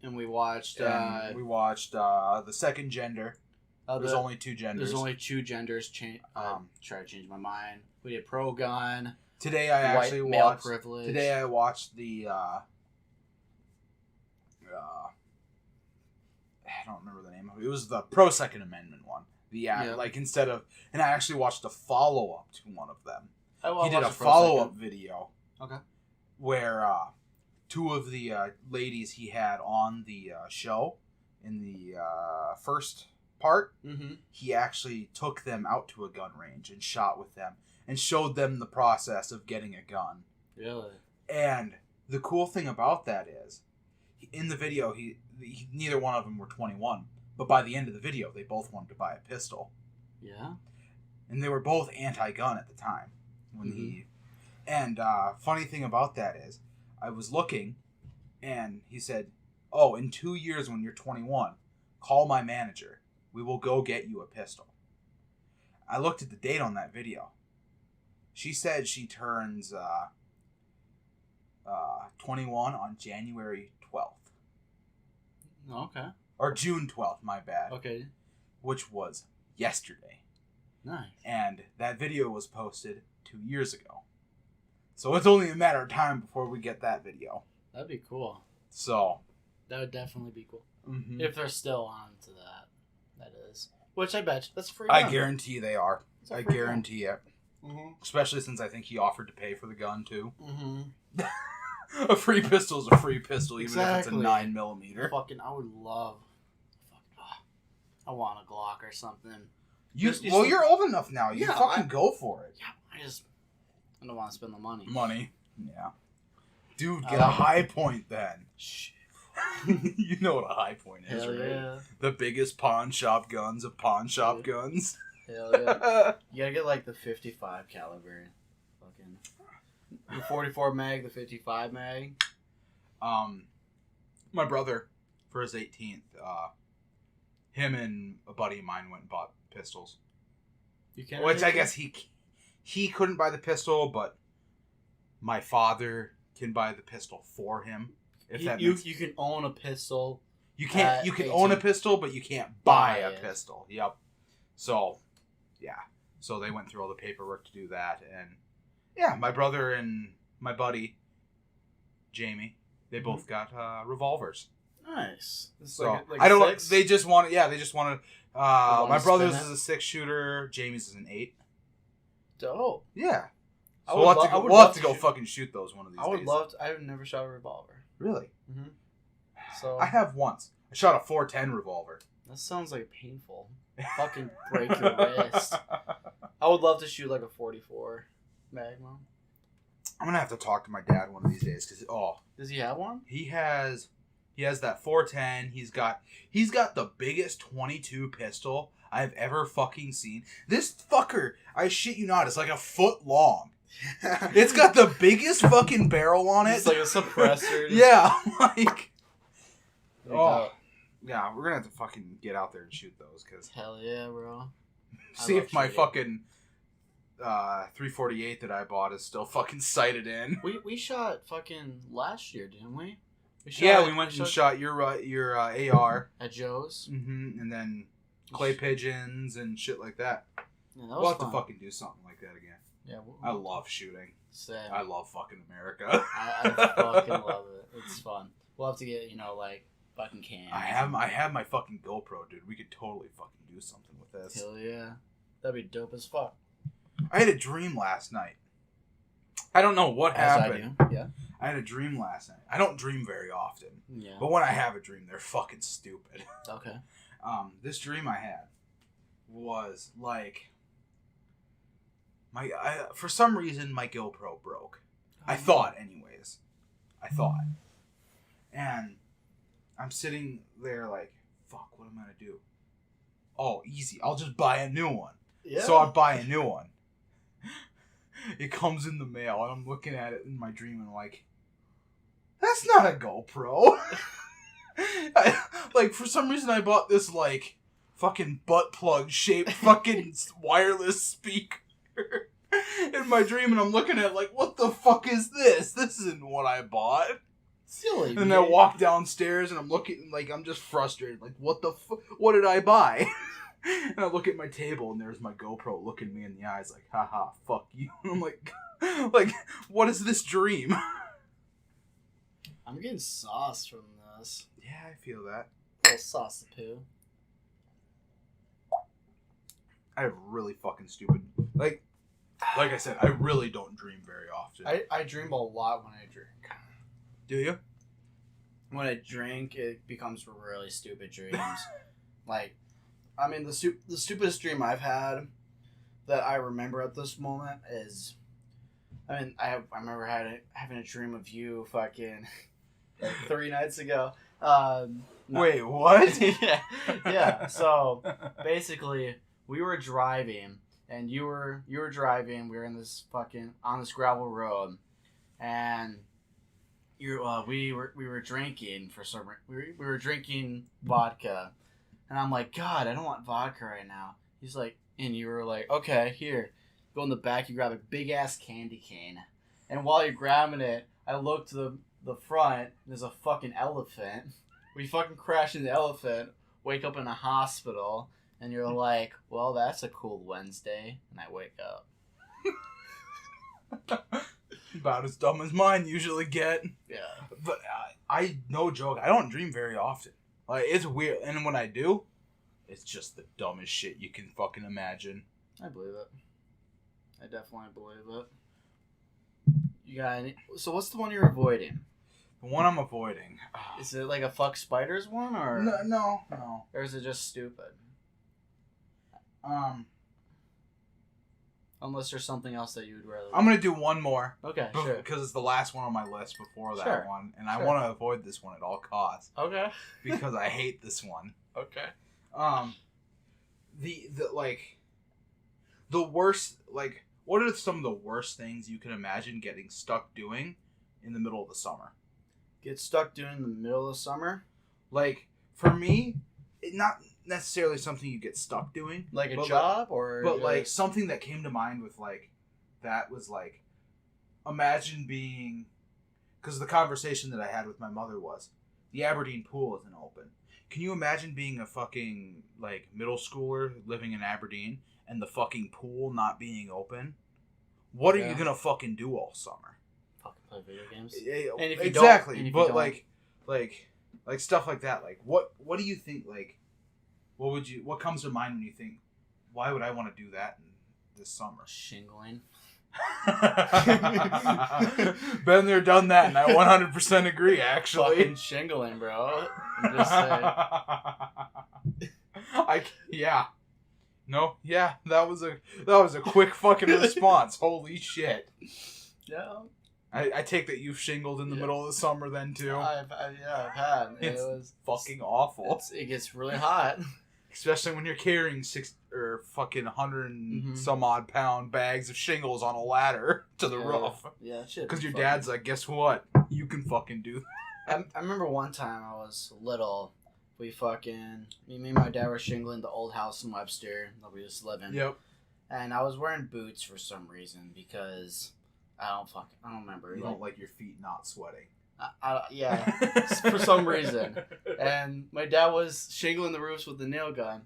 And we watched the second gender. There's only two genders. There's only two genders. Try to change my mind. We did pro-gun. Today I actually watched. Privilege. Today I watched the. I don't remember the name of it. It was the pro Second Amendment one. Like instead of, and I actually watched a follow up to one of them. He did a follow up video. Okay. Where two of the ladies he had on the show in the first part, he actually took them out to a gun range and shot with them. And showed them the process of getting a gun. Really? And the cool thing about that is, in the video, neither one of them were 21. But by the end of the video, they both wanted to buy a pistol. Yeah? And they were both anti-gun at the time. And funny thing about that is, I was looking, and he said, oh, in 2 years when you're 21, call my manager. We will go get you a pistol. I looked at the date on that video. She said she turns 21 on January 12th. Okay. Or June 12th, my bad. Okay. Which was yesterday. Nice. And that video was posted 2 years ago. So it's only a matter of time before we get that video. That'd be cool. So. That would definitely be cool. Mm-hmm. If they're still on to that. That is. Which I bet. That's free. I guarantee they are. I guarantee it. Mm-hmm. Especially since I think he offered to pay for the gun too. Mm-hmm. A free pistol is a free pistol, even if it's a 9mm. Fucking, I would love. I want a Glock or something. You're old enough now. You fucking go for it. Yeah, I don't want to spend the money. Yeah. Dude, get a high point then. Shit. You know what a high point is, Hell right? Yeah. The biggest pawn shop guns of pawn shop guns. Hell yeah. You gotta get like the 55 caliber. Fucking. The 44 mag, the 55 mag. My brother, for his 18th, him and a buddy of mine went and bought pistols. Which I guess he couldn't buy the pistol, but my father can buy the pistol for him. If you can own a pistol. You can own a pistol, but you can't buy a pistol. Yep. So, yeah. So they went through all the paperwork to do that, and yeah, my brother and my buddy Jamie, they both got revolvers. Nice. So like I don't know. Six? They just wanted. Yeah, they just wanted. My brother's is a 6-shooter. Jamie's is an 8. Dope. Yeah. So we'll have to go fucking shoot those one of these days. I would love to. I've never shot a revolver. Really? Mm-hmm. So I have once. I shot a .410 revolver. That sounds like painful. Fucking break your wrist. I would love to shoot like a 44 Magnum. I'm gonna have to talk to my dad one of these days because does he have one? He has that .410. He's got the biggest .22 pistol I've ever fucking seen. This fucker, I shit you not, is like a foot long. It's got the biggest fucking barrel on it. It's like a suppressor. Yeah, like. Yeah, we're gonna have to fucking get out there and shoot those, cause. Hell yeah, bro. See if my fucking 348 that I bought is still fucking sighted in. We shot fucking last year, didn't we? We went and shot your AR at Joe's. Mm-hmm. And then clay pigeons and shit like that. Yeah, that We'll was have fun. to fucking do something like that again. Yeah, I love shooting. Same. I love fucking America. I fucking love it. It's fun. We'll have to get, like, fucking cans. I have my fucking GoPro, dude. We could totally fucking do something with this. Hell yeah. That'd be dope as fuck. I had a dream last night. I don't know what happened. I do. Yeah. I had a dream last night. I don't dream very often. Yeah. But when I have a dream, they're fucking stupid. Okay. This dream I had was like for some reason my GoPro broke. I thought anyways. And I'm sitting there like, fuck, what am I gonna do? Oh, easy. I'll just buy a new one. Yeah. So I buy a new one. It comes in the mail and I'm looking at it in my dream and I'm like, that's not a GoPro. Like, for some reason I bought this, like, fucking butt plug shaped fucking wireless speaker in my dream, and I'm looking at it like, what the fuck is this? This isn't what I bought. Silly. And I walk downstairs and I'm looking, like, I'm just frustrated. Like, what the fuck? What did I buy? And I look at my table and there's my GoPro looking me in the eyes like, haha, fuck you. And I'm like, what is this dream? I'm getting sauce from this. Yeah, I feel that. A little sauce to poo. I have really fucking stupid, like I said, I really don't dream very often. I dream a lot when I drink. Do you? When I drink, it becomes really stupid dreams. Like, I mean, the stupidest dream I've had that I remember at this moment is, I mean, I remember having a dream of you fucking like 3 nights ago. No. Wait, what? yeah. So basically, we were driving, and you were driving. We were in this on this gravel road, and we were drinking for some. We were drinking vodka, and I'm like, God, I don't want vodka right now. He's like, and you were like, okay, here, go in the back. You grab a big ass candy cane, and while you're grabbing it, I look to the front. There's a fucking elephant. We fucking crash into the elephant. Wake up in a hospital. And you're like, well, that's a cool Wednesday. And I wake up. About as dumb as mine usually get. Yeah. But I no joke, I don't dream very often. Like, it's weird. And when I do, it's just the dumbest shit you can fucking imagine. I believe it. I definitely believe it. You got any? So what's the one you're avoiding? The one I'm avoiding. Is it like a fuck spiders one? Or No. Or is it just stupid? Unless there's something else that you would rather. I'm gonna do one more. Okay, sure. Because it's the last one on my list before that Sure. one, and I want to avoid this one at all costs Okay. because I hate this one. Okay. The worst, like, what are some of the worst things you can imagine getting stuck doing in the middle of the summer? Get stuck doing in the middle of summer? Like, for me, not necessarily something you get stuck doing. Like a but job or But, just... like, something that came to mind with, like, that was, like, imagine being... Because the conversation that I had with my mother was, the Aberdeen pool isn't open. Can you imagine being a fucking, like, middle schooler living in Aberdeen and the fucking pool not being open? What are you gonna fucking do all summer? Fucking play video games. And if you exactly, don't, but like stuff like that. Like, what do you think? Like, what comes to mind when you think, why would I want to do that in this summer? Shingling. Been there, done that, and I 100% agree. Actually, Fucking shingling, bro. I'm just saying. That was a quick fucking response. Holy shit. Yeah. I take that you've shingled in the middle of the summer then too. I've had. It's it was fucking awful. It gets really hot. Especially when you're carrying 100 and some odd pound bags of shingles on a ladder to the roof. Yeah, shit. Because your dad's like, guess what? You can fucking do that. I remember one time I was little. Me and my dad were shingling the old house in Webster that we used to live in. Yep. And I was wearing boots for some reason because I don't remember. You don't like your feet not sweating. Yeah, for some reason. And my dad was shingling the roofs with the nail gun.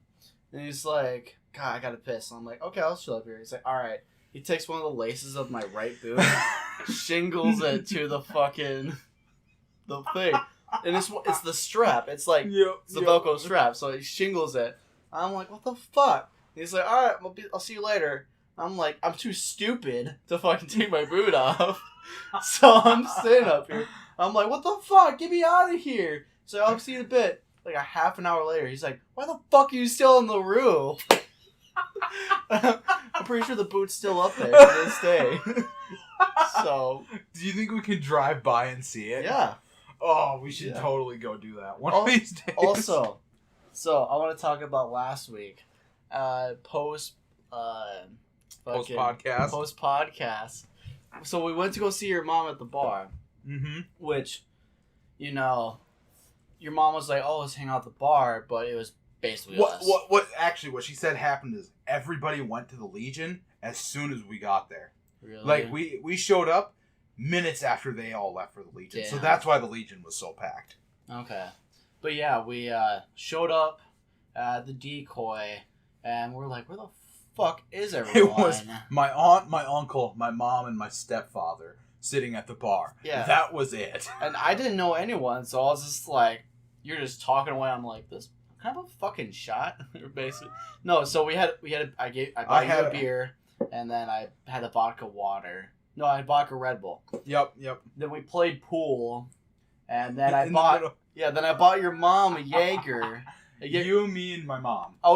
And he's like, God, I gotta piss. And I'm like, okay, I'll chill up here. He's like, all right. He takes one of the laces of my right boot, shingles it to the thing. And it's the strap. It's like, it's the Velcro strap. So he shingles it. I'm like, what the fuck? And he's like, all right, I'll see you later. I'm like, I'm too stupid to fucking take my boot off. So I'm sitting up here. I'm like, what the fuck? Get me out of here. So I'll see you in a bit. Like a half an hour later, he's like, why the fuck are you still in the room? I'm pretty sure the boot's still up there to this day. So, do you think we can drive by and see it? Yeah. Oh, we should totally go do that one of these days. Also, so I want to talk about last week. Post podcast. So we went to go see your mom at the bar. Mm-hmm. Which, you know, your mom was like, "Oh, let's hang out at the bar," but it was basically us. What she said happened is everybody went to the Legion as soon as we got there. Really? Like we showed up minutes after they all left for the Legion. Damn. So that's why the Legion was so packed. Okay. But yeah, we showed up at the decoy and we're like, where the fuck is everyone? It was my aunt, my uncle, my mom, and my stepfather sitting at the bar. Yeah. That was it. And I didn't know anyone, so I was just like, you're just talking away. I'm like, this kind of a fucking shot, basically. No, so I bought you a beer, and then I had a vodka water. No, I had vodka Red Bull. Yep. Then we played pool, and then I bought your mom a Jaeger. You, me, and my mom. I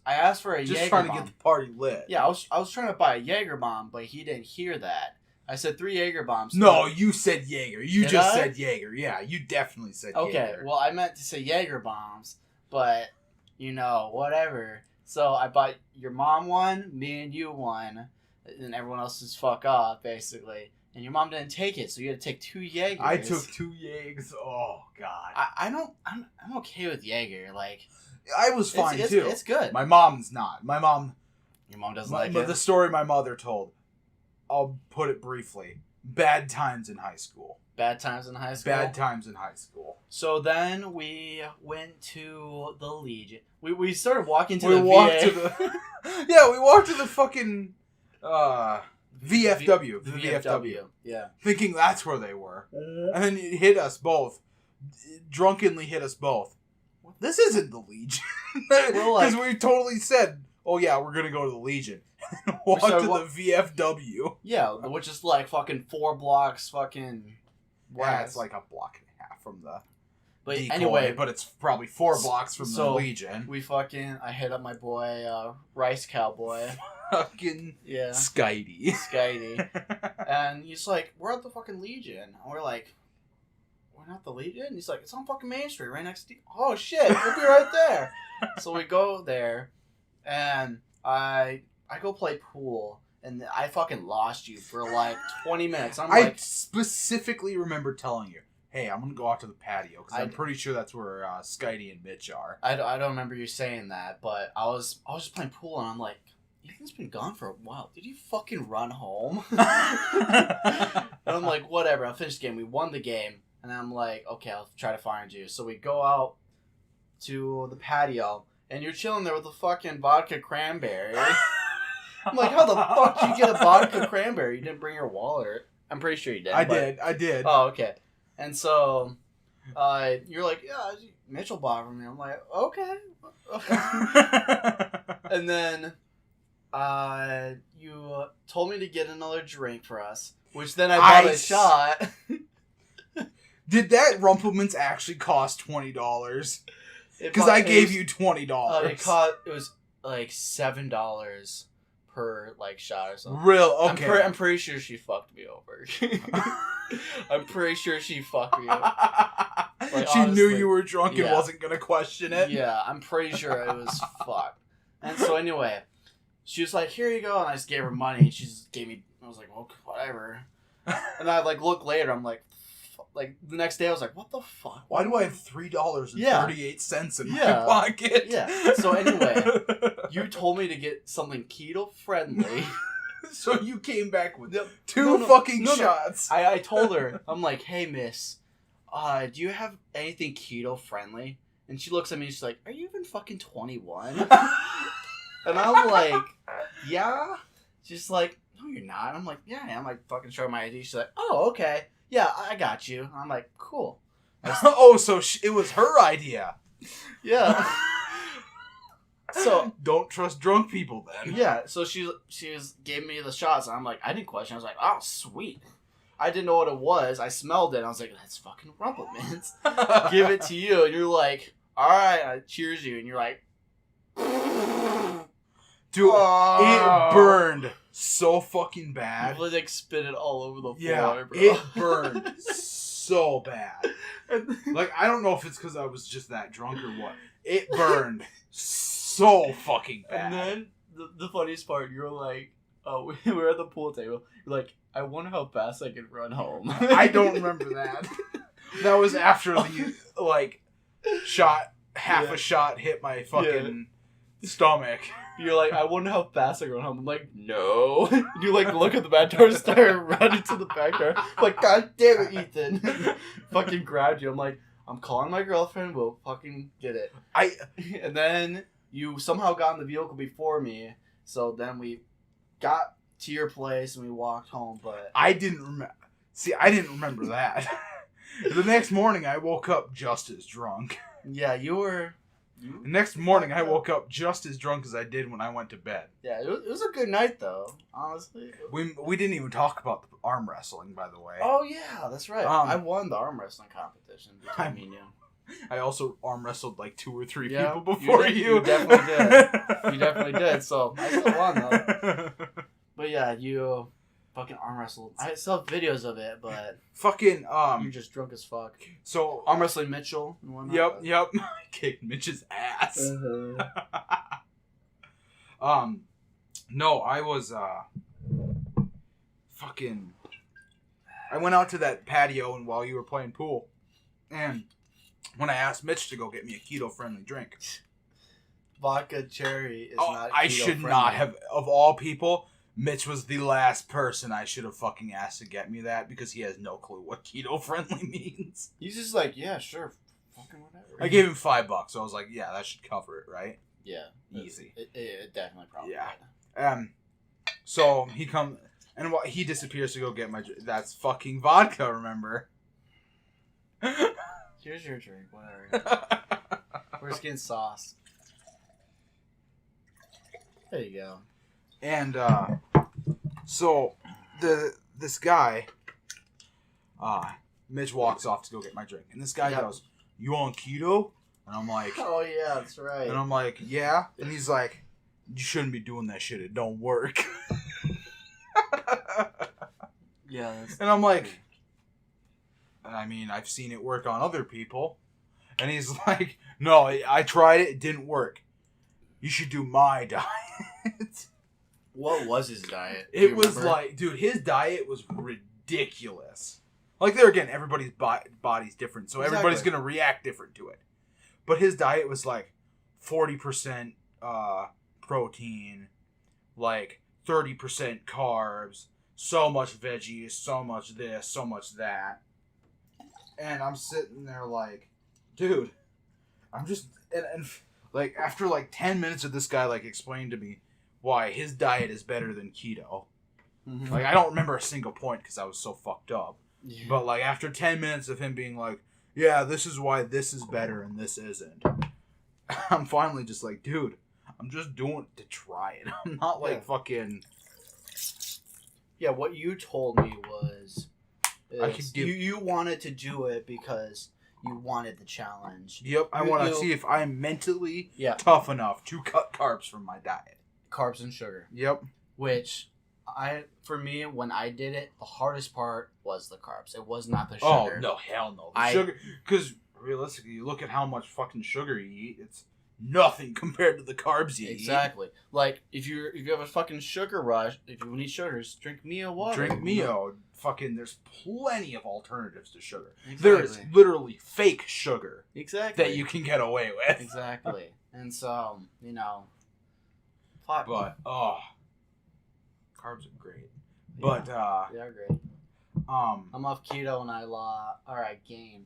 asked for a Just Jaeger trying bomb. to get the party lit. Yeah, I was trying to buy a Jaeger bomb, but he didn't hear that. I said 3 Jaeger bombs. No, you said Jaeger. You Did I? said Jaeger. Yeah, you definitely said Jaeger. Okay, well, I meant to say Jaeger bombs, but, whatever. So I bought your mom one, me and you one, and everyone else just fuck off, basically. And your mom didn't take it, so you had to take 2 Jaegers. I took 2 Jaegers. Oh, God. I'm okay with Jaeger. Like, I was fine, too. It's good. My mom's not. Your mom doesn't like it? The story my mother told, I'll put it briefly. Bad times in high school. Bad times in high school? Bad times in high school. So then we went to the Legion. We started walking to we the walked VA. to the Yeah, we walked to the fucking VFW. The VFW. Yeah. Thinking that's where they were. And then it hit us both. Drunkenly hit us both. This isn't the Legion. Because we totally said, oh yeah, we're going to go to the Legion. Walk to the VFW. Yeah, which is like fucking 4 blocks fucking... Yeah, it's like a block and a half from the decoy, anyway, but it's probably 4 blocks from the Legion. I hit up my boy, Rice Cowboy. Fucking yeah. Skitey. And he's like, we're at the fucking Legion. And we're like, we're not the Legion? He's like, it's on fucking Main Street, right next to... Oh, shit, we'll be right there. So we go there, and I go play pool, and I fucking lost you for like 20 minutes. I specifically remember telling you, hey, I'm going to go out to the patio, because I'm pretty sure that's where Skitey and Mitch are. I don't remember you saying that, but I was just playing pool, and I'm like, Ethan's been gone for a while. Did you fucking run home? And I'm like, whatever, I'll finish the game. We won the game, and I'm like, okay, I'll try to find you. So we go out to the patio, and you're chilling there with a fucking vodka cranberry. I'm like, how the fuck did you get a vodka cranberry? You didn't bring your wallet. I'm pretty sure you did. I did. Oh, okay. And so, you're like, yeah, Mitchell bought from me. I'm like, okay. And then, you told me to get another drink for us, which then I bought a shot. Did that Rumplemans actually cost $20? Because I gave you $20. It was like $7 per like shot or something. Real? Okay. I'm pretty sure she fucked me over. I'm pretty sure she fucked me over. Like, she honestly, knew you were drunk and wasn't gonna question it. Yeah, I'm pretty sure it was fucked. And so anyway, she was like, "Here you go," and I just gave her money. She just gave me. I was like, "Well, whatever." And I like look later. I'm like the next day, I was like, "What the fuck? Why do I have $3.38 in my pocket?" Yeah. So anyway, you told me to get something keto friendly. So you came back with two fucking shots. I told her, I'm like, "Hey, miss, do you have anything keto friendly?" And she looks at me, she's like, are you even fucking 21? And I'm like, yeah. She's like, no, you're not. I'm like, yeah, I am. I'm like, fucking showing my ID. She's like, oh, okay. Yeah, I got you. I'm like, cool. Oh, so it was her idea. Yeah. So don't trust drunk people then. Yeah, so she gave me the shots, and I'm like, I didn't question. I was like, oh, sweet. I didn't know what it was. I smelled it. And I was like, that's fucking Rumple Mints. Give it to you, and you're like, all right. I cheers you, and you're like, dude, it burned so fucking bad. You like spit it all over the floor. Yeah, bro. it burned so bad. Like, I don't know if it's because I was just that drunk or what. It burned so fucking bad. And then the funniest part, you're like, oh, we were at the pool table. You're like, I wonder how fast I can run home. I don't remember that. That was after the, like, shot, half a shot hit my fucking stomach. You're like, I wonder how fast I can run home. I'm like, no. And you like look at the back door and start running to the back door. I'm like, God damn it, Ethan. Fucking grabbed you. I'm like, I'm calling my girlfriend. We'll fucking get it. And then you somehow got in the vehicle before me. So then we got to your place and we walked home. But I didn't remember. See, I didn't remember that. The next morning, I woke up just as drunk. Yeah, you were. The next morning, I woke up just as drunk as I did when I went to bed. Yeah, it was a good night, though, honestly. We didn't even talk about the arm wrestling, by the way. Oh, yeah, that's right. I won the arm wrestling competition between me and you. I also arm wrestled like 2 or 3 Yeah, people before you. You definitely did. You definitely did, so I still won, though. But yeah, you fucking arm wrestled. I still have videos of it, but fucking you're just drunk as fuck. So arm wrestling Mitchell and whatnot. Yep. Kicked Mitch's ass. No, I was fucking. I went out to that patio and while you were playing pool, and when I asked Mitch to go get me a keto-friendly drink, vodka cherry is not. I should not have. Of all people, Mitch was the last person I should have fucking asked to get me that because he has no clue what keto-friendly means. He's just like, yeah, sure, fucking whatever. I gave him $5, so I was like, yeah, that should cover it, right? Yeah, easy. It definitely probably. Yeah. So he comes and he disappears to go get my. That's fucking vodka. Remember? Here's your drink, whatever. We're just getting sauce. There you go. And so this guy, Mitch walks off to go get my drink, and this guy goes, "You on keto?" And I'm like, "Oh yeah, that's right." And I'm like, "Yeah," and he's like, "You shouldn't be doing that shit. It don't work." Yeah. And I'm like, I mean, I've seen it work on other people. And he's like, no, I tried it. It didn't work. You should do my diet. What was his diet? It was like, dude, his diet was ridiculous. Like, there again, everybody's body's different. So everybody's going to react different to it. But his diet was like 40% protein, like 30% carbs, so much veggies, so much this, so much that. And I'm sitting there like, dude, I'm just, and like after like 10 minutes of this guy like explaining to me why his diet is better than keto. Mm-hmm. Like, I don't remember a single point because I was so fucked up. Yeah. But like after 10 minutes of him being like, yeah, this is why this is better and this isn't, I'm finally just like, dude, I'm just doing it to try it. I'm not like fucking. Yeah, what you told me was you wanted to do it because you wanted the challenge. Yep, I want to see if I'm mentally tough enough to cut carbs from my diet. Carbs and sugar. Yep. Which, for me, when I did it, the hardest part was the carbs. It was not the sugar. Oh, no, hell no. The sugar, because realistically, you look at how much fucking sugar you eat, it's nothing compared to the carbs you eat. Exactly. Like, if you have a fucking sugar rush, if you need sugars, drink Mio water. Drink Mio. Fucking, there's plenty of alternatives to sugar. Exactly. There's literally fake sugar. Exactly. That you can get away with. Exactly. And so, But, carbs are great. But, they are great. I'm off keto and I gained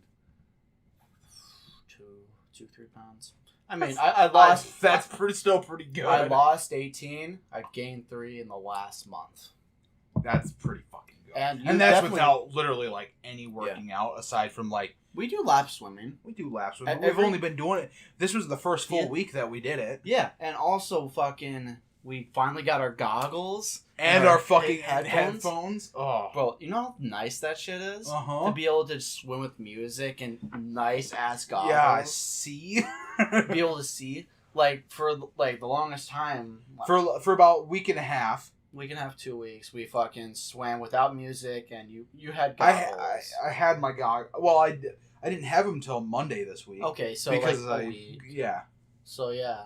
2-3 pounds. I mean, I lost. That's still pretty good. I lost 18. I gained 3 in the last month. That's pretty fucking good. And that's without literally like any working out aside from like we do lap swimming. we do lap swimming. We've only been doing it. This was the first full week that we did it. Yeah, and also fucking we finally got our goggles And our fucking headphones. Oh, Bro, you know how nice that shit is? Uh-huh. To be able to swim with music and nice ass goggles. yeah, I see. Be able to see. Like, for like the longest time. For about a week and a half. We can have 2 weeks. We fucking swam without music, and you had goggles. I had my goggles. Well, I didn't have them until Monday this week. Okay, so because like a week. Yeah. So yeah,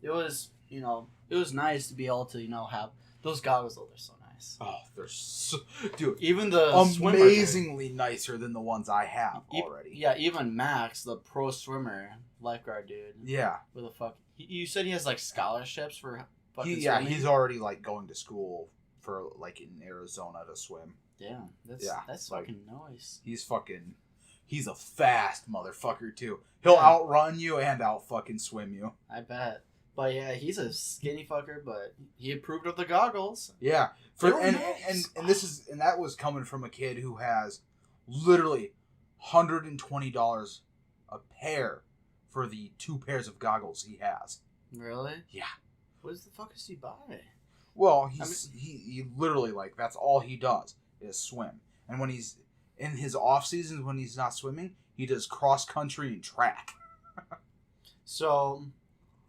it was nice to be able to have those goggles. Though they're so nice. Oh, they're so, dude. Even the amazingly nicer than the ones I have already. Yeah, even Max, the pro swimmer lifeguard dude. Yeah. With a fuck. You said he has like scholarships for. He's already like going to school for like in Arizona to swim. Damn, that's fucking nice. He's a fast motherfucker too. He'll outrun you and out fucking swim you. I bet. But yeah, he's a skinny fucker, but he approved of the goggles. Yeah. And that was coming from a kid who has literally $120 a pair for the 2 pairs of goggles he has. Really? Yeah. What the fuck does he buy? Well, he literally like that's all he does is swim. And when he's in his off seasons when he's not swimming, he does cross country and track. So,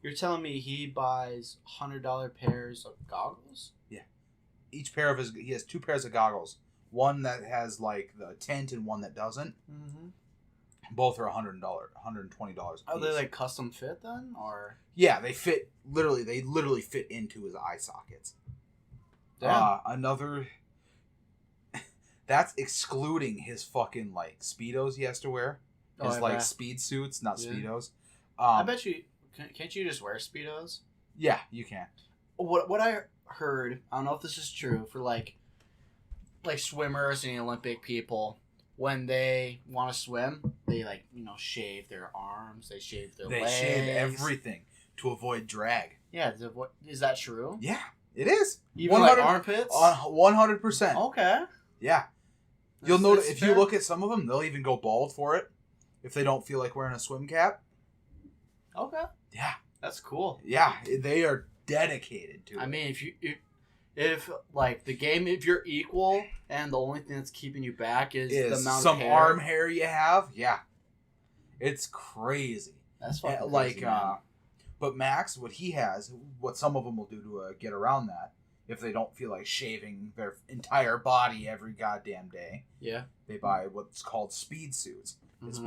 you're telling me he buys $100 pairs of goggles? Yeah. Each pair of he has 2 pairs of goggles. One that has like the tint and one that doesn't. Mm-hmm. Both are $120 $120. Are they like custom fit then, or? Yeah, they fit literally. They literally fit into his eye sockets. Another. That's excluding his fucking like speedos he has to wear. His like speed suits, not speedos. I bet you can't you just wear speedos? Yeah, you can. What I heard, I don't know if this is true, for like swimmers and Olympic people. When they want to swim, they shave their arms, they shave their legs. They shave everything to avoid drag. Yeah, is that true? Yeah, it is. Even like armpits? 100%. Okay. Yeah. You'll notice if you look at some of them, they'll even go bald for it if they don't feel like wearing a swim cap. Okay. Yeah. That's cool. Yeah, they are dedicated to it. I mean, if like the game, if you're equal and the only thing that's keeping you back is the amount of hair. Arm hair you have, yeah, it's crazy. That's fucking crazy, man. But Max, what he has, what some of them will do to get around that, if they don't feel like shaving their entire body every goddamn day, they buy what's called speed suits. Mm-hmm. It's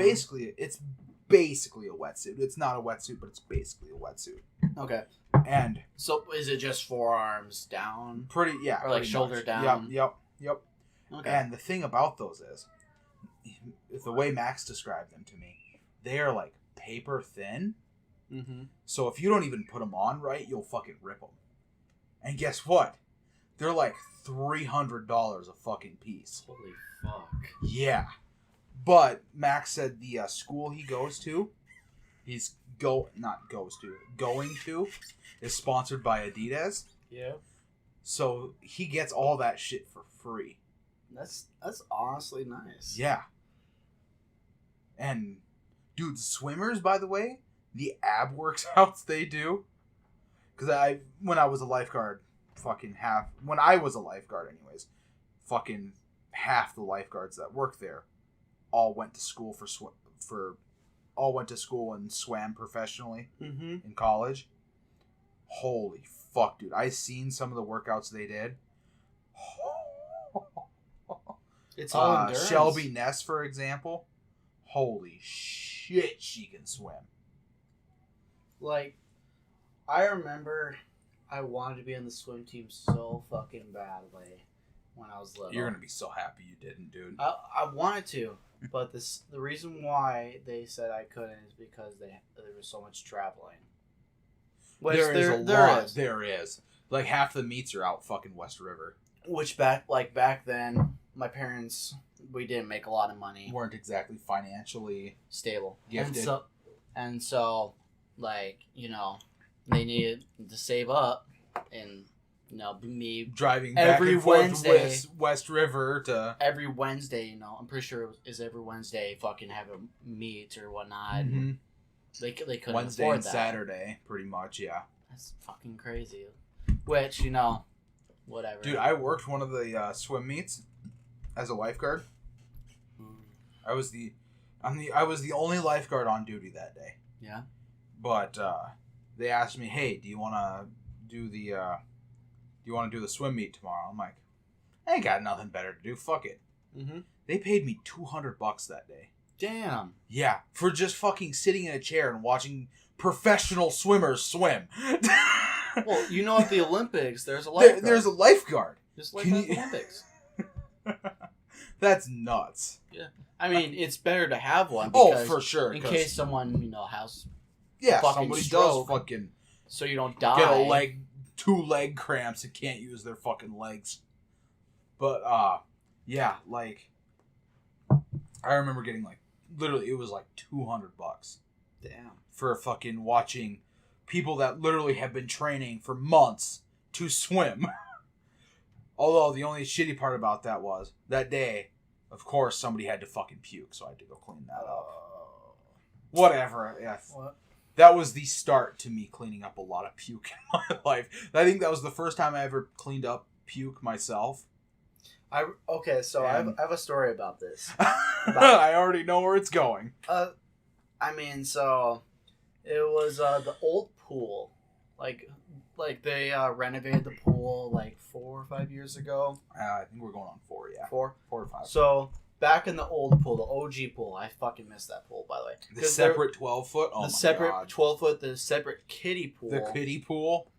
basically a wetsuit. It's not a wetsuit, but it's basically a wetsuit. Okay. And so is it just forearms down? Pretty, yeah. Or like shoulder much. down? Yep. Okay. And the thing about those is, the way Max described them to me, they are like paper thin. Mm-hmm. So if you don't even put them on right, you'll fucking rip them. And guess what? They're like $300 a fucking piece. Holy fuck. Yeah. But Max said the school he goes to, going to, is sponsored by Adidas. Yeah. So he gets all that shit for free. That's honestly nice. Yeah. And dude, swimmers, by the way, the ab workouts they do. Because when I was a lifeguard, when I was a lifeguard anyways, fucking half the lifeguards that work there all went to school and swam professionally in college. Holy fuck, dude. I seen some of the workouts they did. It's all endurance. Shelby Ness, for example. Holy shit, she can swim. Like, I remember I wanted to be on the swim team so fucking badly when I was little. You're going to be so happy you didn't, dude. I wanted to, but the reason why they said I couldn't is because there was so much traveling. There is. Like, half the meets are out fucking West River. Which back then, my parents, we didn't make a lot of money. Weren't exactly financially stable. Gifted. And so, like, they needed to save up, and me driving every back and forth Wednesday, West River to every Wednesday. I'm pretty sure it is every Wednesday. Fucking have a meet or whatnot. Mhm. They couldn't Wednesday afford and that. Saturday, pretty much. Yeah. That's fucking crazy. Which whatever. Dude, I worked one of the swim meets as a lifeguard. I was the only lifeguard on duty that day. Yeah. But they asked me, "Hey, do you want to do the swim meet tomorrow?" I'm like, "I ain't got nothing better to do. Fuck it." Mm-hmm. They paid me $200 that day. Damn. Yeah, for just fucking sitting in a chair and watching professional swimmers swim. Well, at the Olympics, there's a lifeguard. There's a lifeguard. Just like at the Olympics. That's nuts. Yeah. I mean, it's better to have one. Because for sure. In case someone, has fucking somebody stroke, does fucking so you don't die. get two leg cramps and can't use their fucking legs. But yeah, like I remember getting literally it was $200. Damn. For fucking watching people that literally have been training for months to swim. Although the only shitty part about that was that day, of course, somebody had to fucking puke, so I had to go clean that up. Whatever. Yeah. What? That was the start to me cleaning up a lot of puke in my life. I think that was the first time I ever cleaned up puke myself. I have a story about this. I already know where it's going. I mean, so it was the old pool, like they renovated the pool 4 or 5 years ago. I think we're going on 4, yeah. 4 or 5. So back in the old pool, the OG pool, I fucking miss that pool, by the way. The separate 12-foot. Oh the my separate God. 12-foot, the separate kiddie pool. The kiddie pool.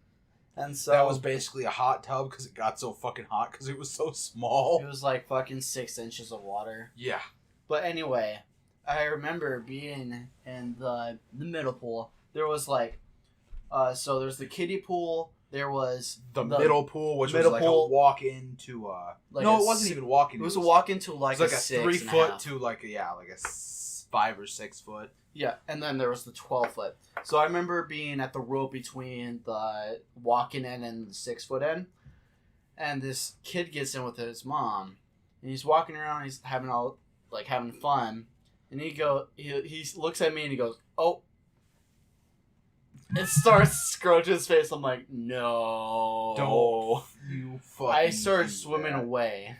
And so that was basically a hot tub because it got so fucking hot because it was so small. It was fucking 6 inches of water. Yeah. But anyway, I remember being in the middle pool. There was so there's the kiddie pool. There was the middle pool, which was pool, a walk into. No, it wasn't even walking. It was a walk into it was a a 6 3-foot to a 5 or 6 foot. Yeah, and then there was the 12-foot. So I remember being at the rope between the walking in and the 6-foot end, and this kid gets in with his mom, and he's walking around. He's having fun, and he looks at me and he goes, "Oh." It starts scratching his face. I'm like, no. Don't you fucking. I started swimming away.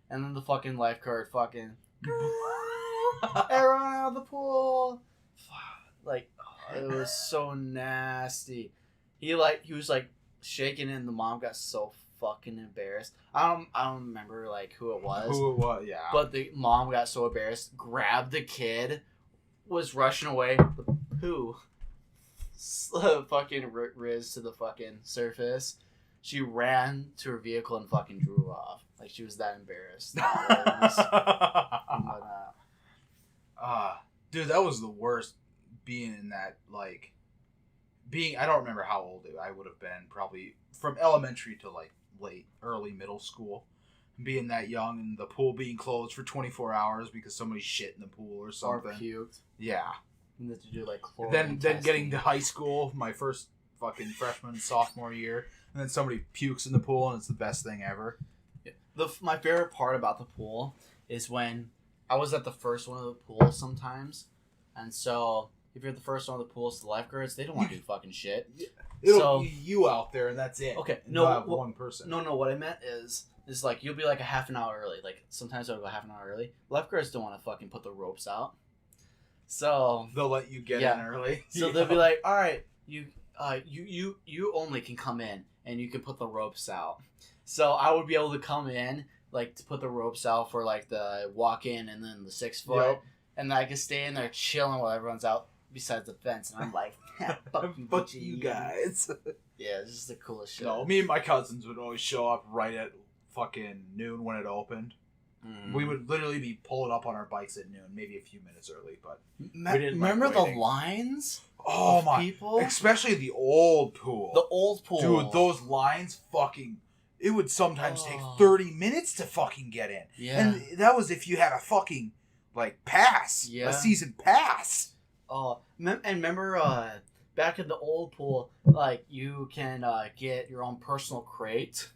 And then the fucking lifeguard fucking. Everyone out of the pool. It was so nasty. He was shaking and the mom got so fucking embarrassed. I don't remember who it was. Who it was, yeah. But the mom got so embarrassed, grabbed the kid, was rushing away. The poo. Fucking riz to the fucking surface. She ran to her vehicle and fucking drove off. She was that embarrassed. Dude, that was the worst. Being in that I don't remember how old I would have been. Probably from elementary to early middle school. Being that young and the pool being closed for 24 hours because somebody shit in the pool or something. Or puked. Yeah. And then to do chlorine then getting to high school, my first fucking freshman sophomore year, and then somebody pukes in the pool and it's the best thing ever. My favorite part about the pool is when I was at the first one of the pools sometimes, and so if you're at the first one of the pools, the lifeguards, they don't want to do fucking shit. It'll be you out there and that's it. Okay, no, have one person. No, what I meant is you'll be a half an hour early. Sometimes I'll go half an hour early. Lifeguards don't want to fucking put the ropes out. So they'll let you get in early. So they'll be like, "All right, you only can come in, and you can put the ropes out." So I would be able to come in, to put the ropes out for the walk in and then the 6 foot, Yep. and then I can stay in there chilling while everyone's out besides the fence, and I'm like, "Fuck you guys." Yeah, it's just the coolest shit. No, me and my cousins would always show up right at fucking noon when it opened. Mm. We would literally be pulling up on our bikes at noon, maybe a few minutes early, but we didn't remember the waiting. lines? Oh of my! People? Especially the old pool. The old pool, dude. Those lines, fucking. It would sometimes take 30 minutes to fucking get in. Yeah, and that was if you had a fucking pass, yeah. a season pass. And remember, back in the old pool, like you can get your own personal crate,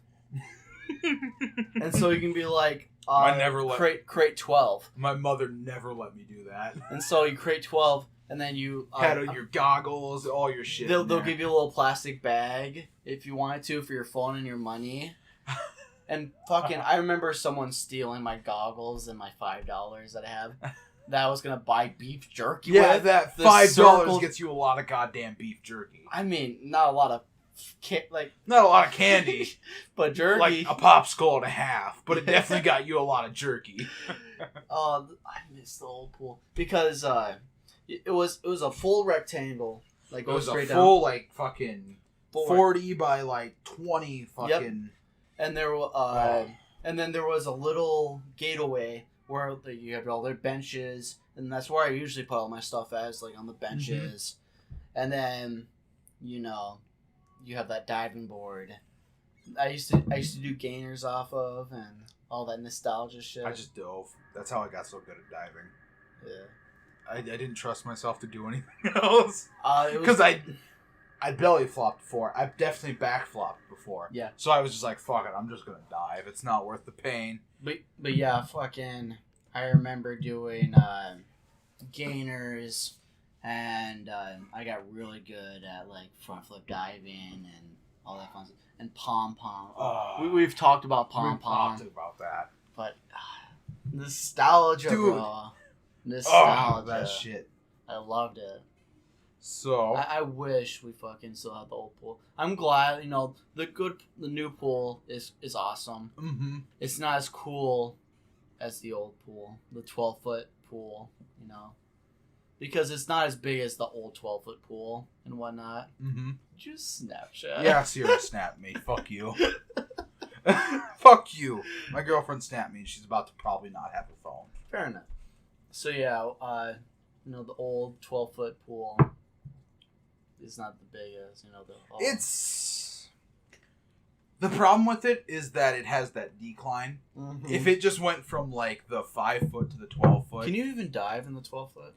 and so you can be like, I never crate 12. My mother never let me do that. And so you crate 12, and then you had your goggles, all your shit. They'll give you a little plastic bag if you wanted to for your phone and your money. And fucking, I remember someone stealing my goggles and my $5 that I have. That I was gonna buy beef jerky. Yeah, with. that $5 gets you a lot of goddamn beef jerky. I mean, not a lot of not a lot of candy, but jerky. Like a popsicle and a half, but it definitely got you a lot of jerky. I miss the old pool because it was a full rectangle, like it was straight a full down. like fucking 40 by like 20 fucking. Yep. And there and then there was a little gateway where you have all their benches, and that's where I usually put all my stuff as, like on the benches. Mm-hmm. And then, you have that diving board. I used to do gainers off of and all that nostalgia shit. I just dove. That's how I got so good at diving. Yeah. I didn't trust myself to do anything else. Because I belly flopped before. I've definitely back flopped before. Yeah. So I was just like, fuck it, I'm just gonna dive. It's not worth the pain. But yeah, fucking, I remember doing gainers, and I got really good at like front flip diving and all that fun stuff. And pom pom. We've talked about pom pom. We've talked about that. But nostalgia, dude. Bro. Nostalgia. That shit. I loved it. So I wish we fucking still had the old pool. I'm glad, the new pool is awesome. Mm-hmm. It's not as cool as the old pool, the 12-foot pool, because it's not as big as the old 12-foot pool and whatnot. Mm-hmm. Just Snapchat. Yeah, Sierra snapped me. Fuck you. Fuck you. My girlfriend snapped me, and she's about to probably not have a phone. Fair enough. So yeah, the old 12-foot pool. It's not the biggest, It's... The problem with it is that it has that decline. Mm-hmm. If it just went from, like, the 5-foot to the 12-foot... Can you even dive in the 12-foot?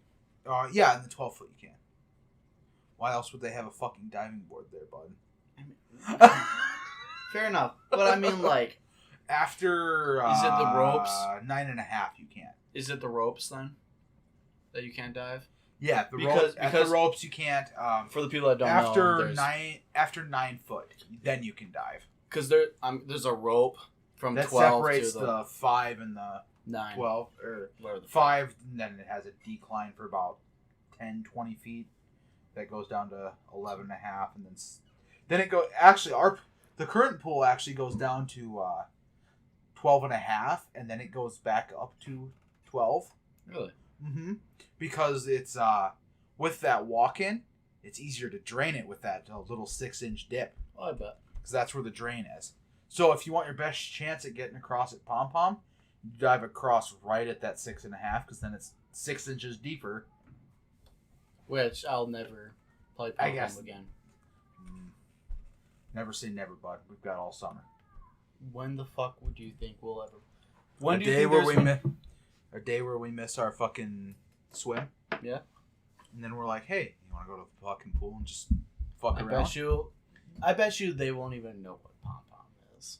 Yeah, in the 12-foot you can. Why else would they have a fucking diving board there, bud? Fair enough. But I mean, like... After... Is it the ropes? 9.5 you can't. Is it the ropes, then? That you can't dive? Yeah, because the ropes you can't. For the people that don't know, after 9 foot, then you can dive. Because there's a rope from that 12 separates to the 5 and the 9. 12 or the 5, and then it has a decline for about 10-20 feet that goes down to 11.5, and then it goes. Actually, the current pool actually goes down to 12.5, and then it goes back up to 12. Really? Mm-hmm. Because it's with that walk-in, it's easier to drain it with that little 6-inch dip. Oh, I bet. Because that's where the drain is. So if you want your best chance at getting across at Pom Pom, you dive across right at that 6.5, because then it's 6 inches deeper. Which I'll never play Pom Pom again. Never say never, bud. We've got all summer. When the fuck would you think we'll ever? A day where we miss our fucking swim. Yeah. And then we're like, hey, you want to go to the fucking pool and just fuck around? I bet you they won't even know what Pom Pom is.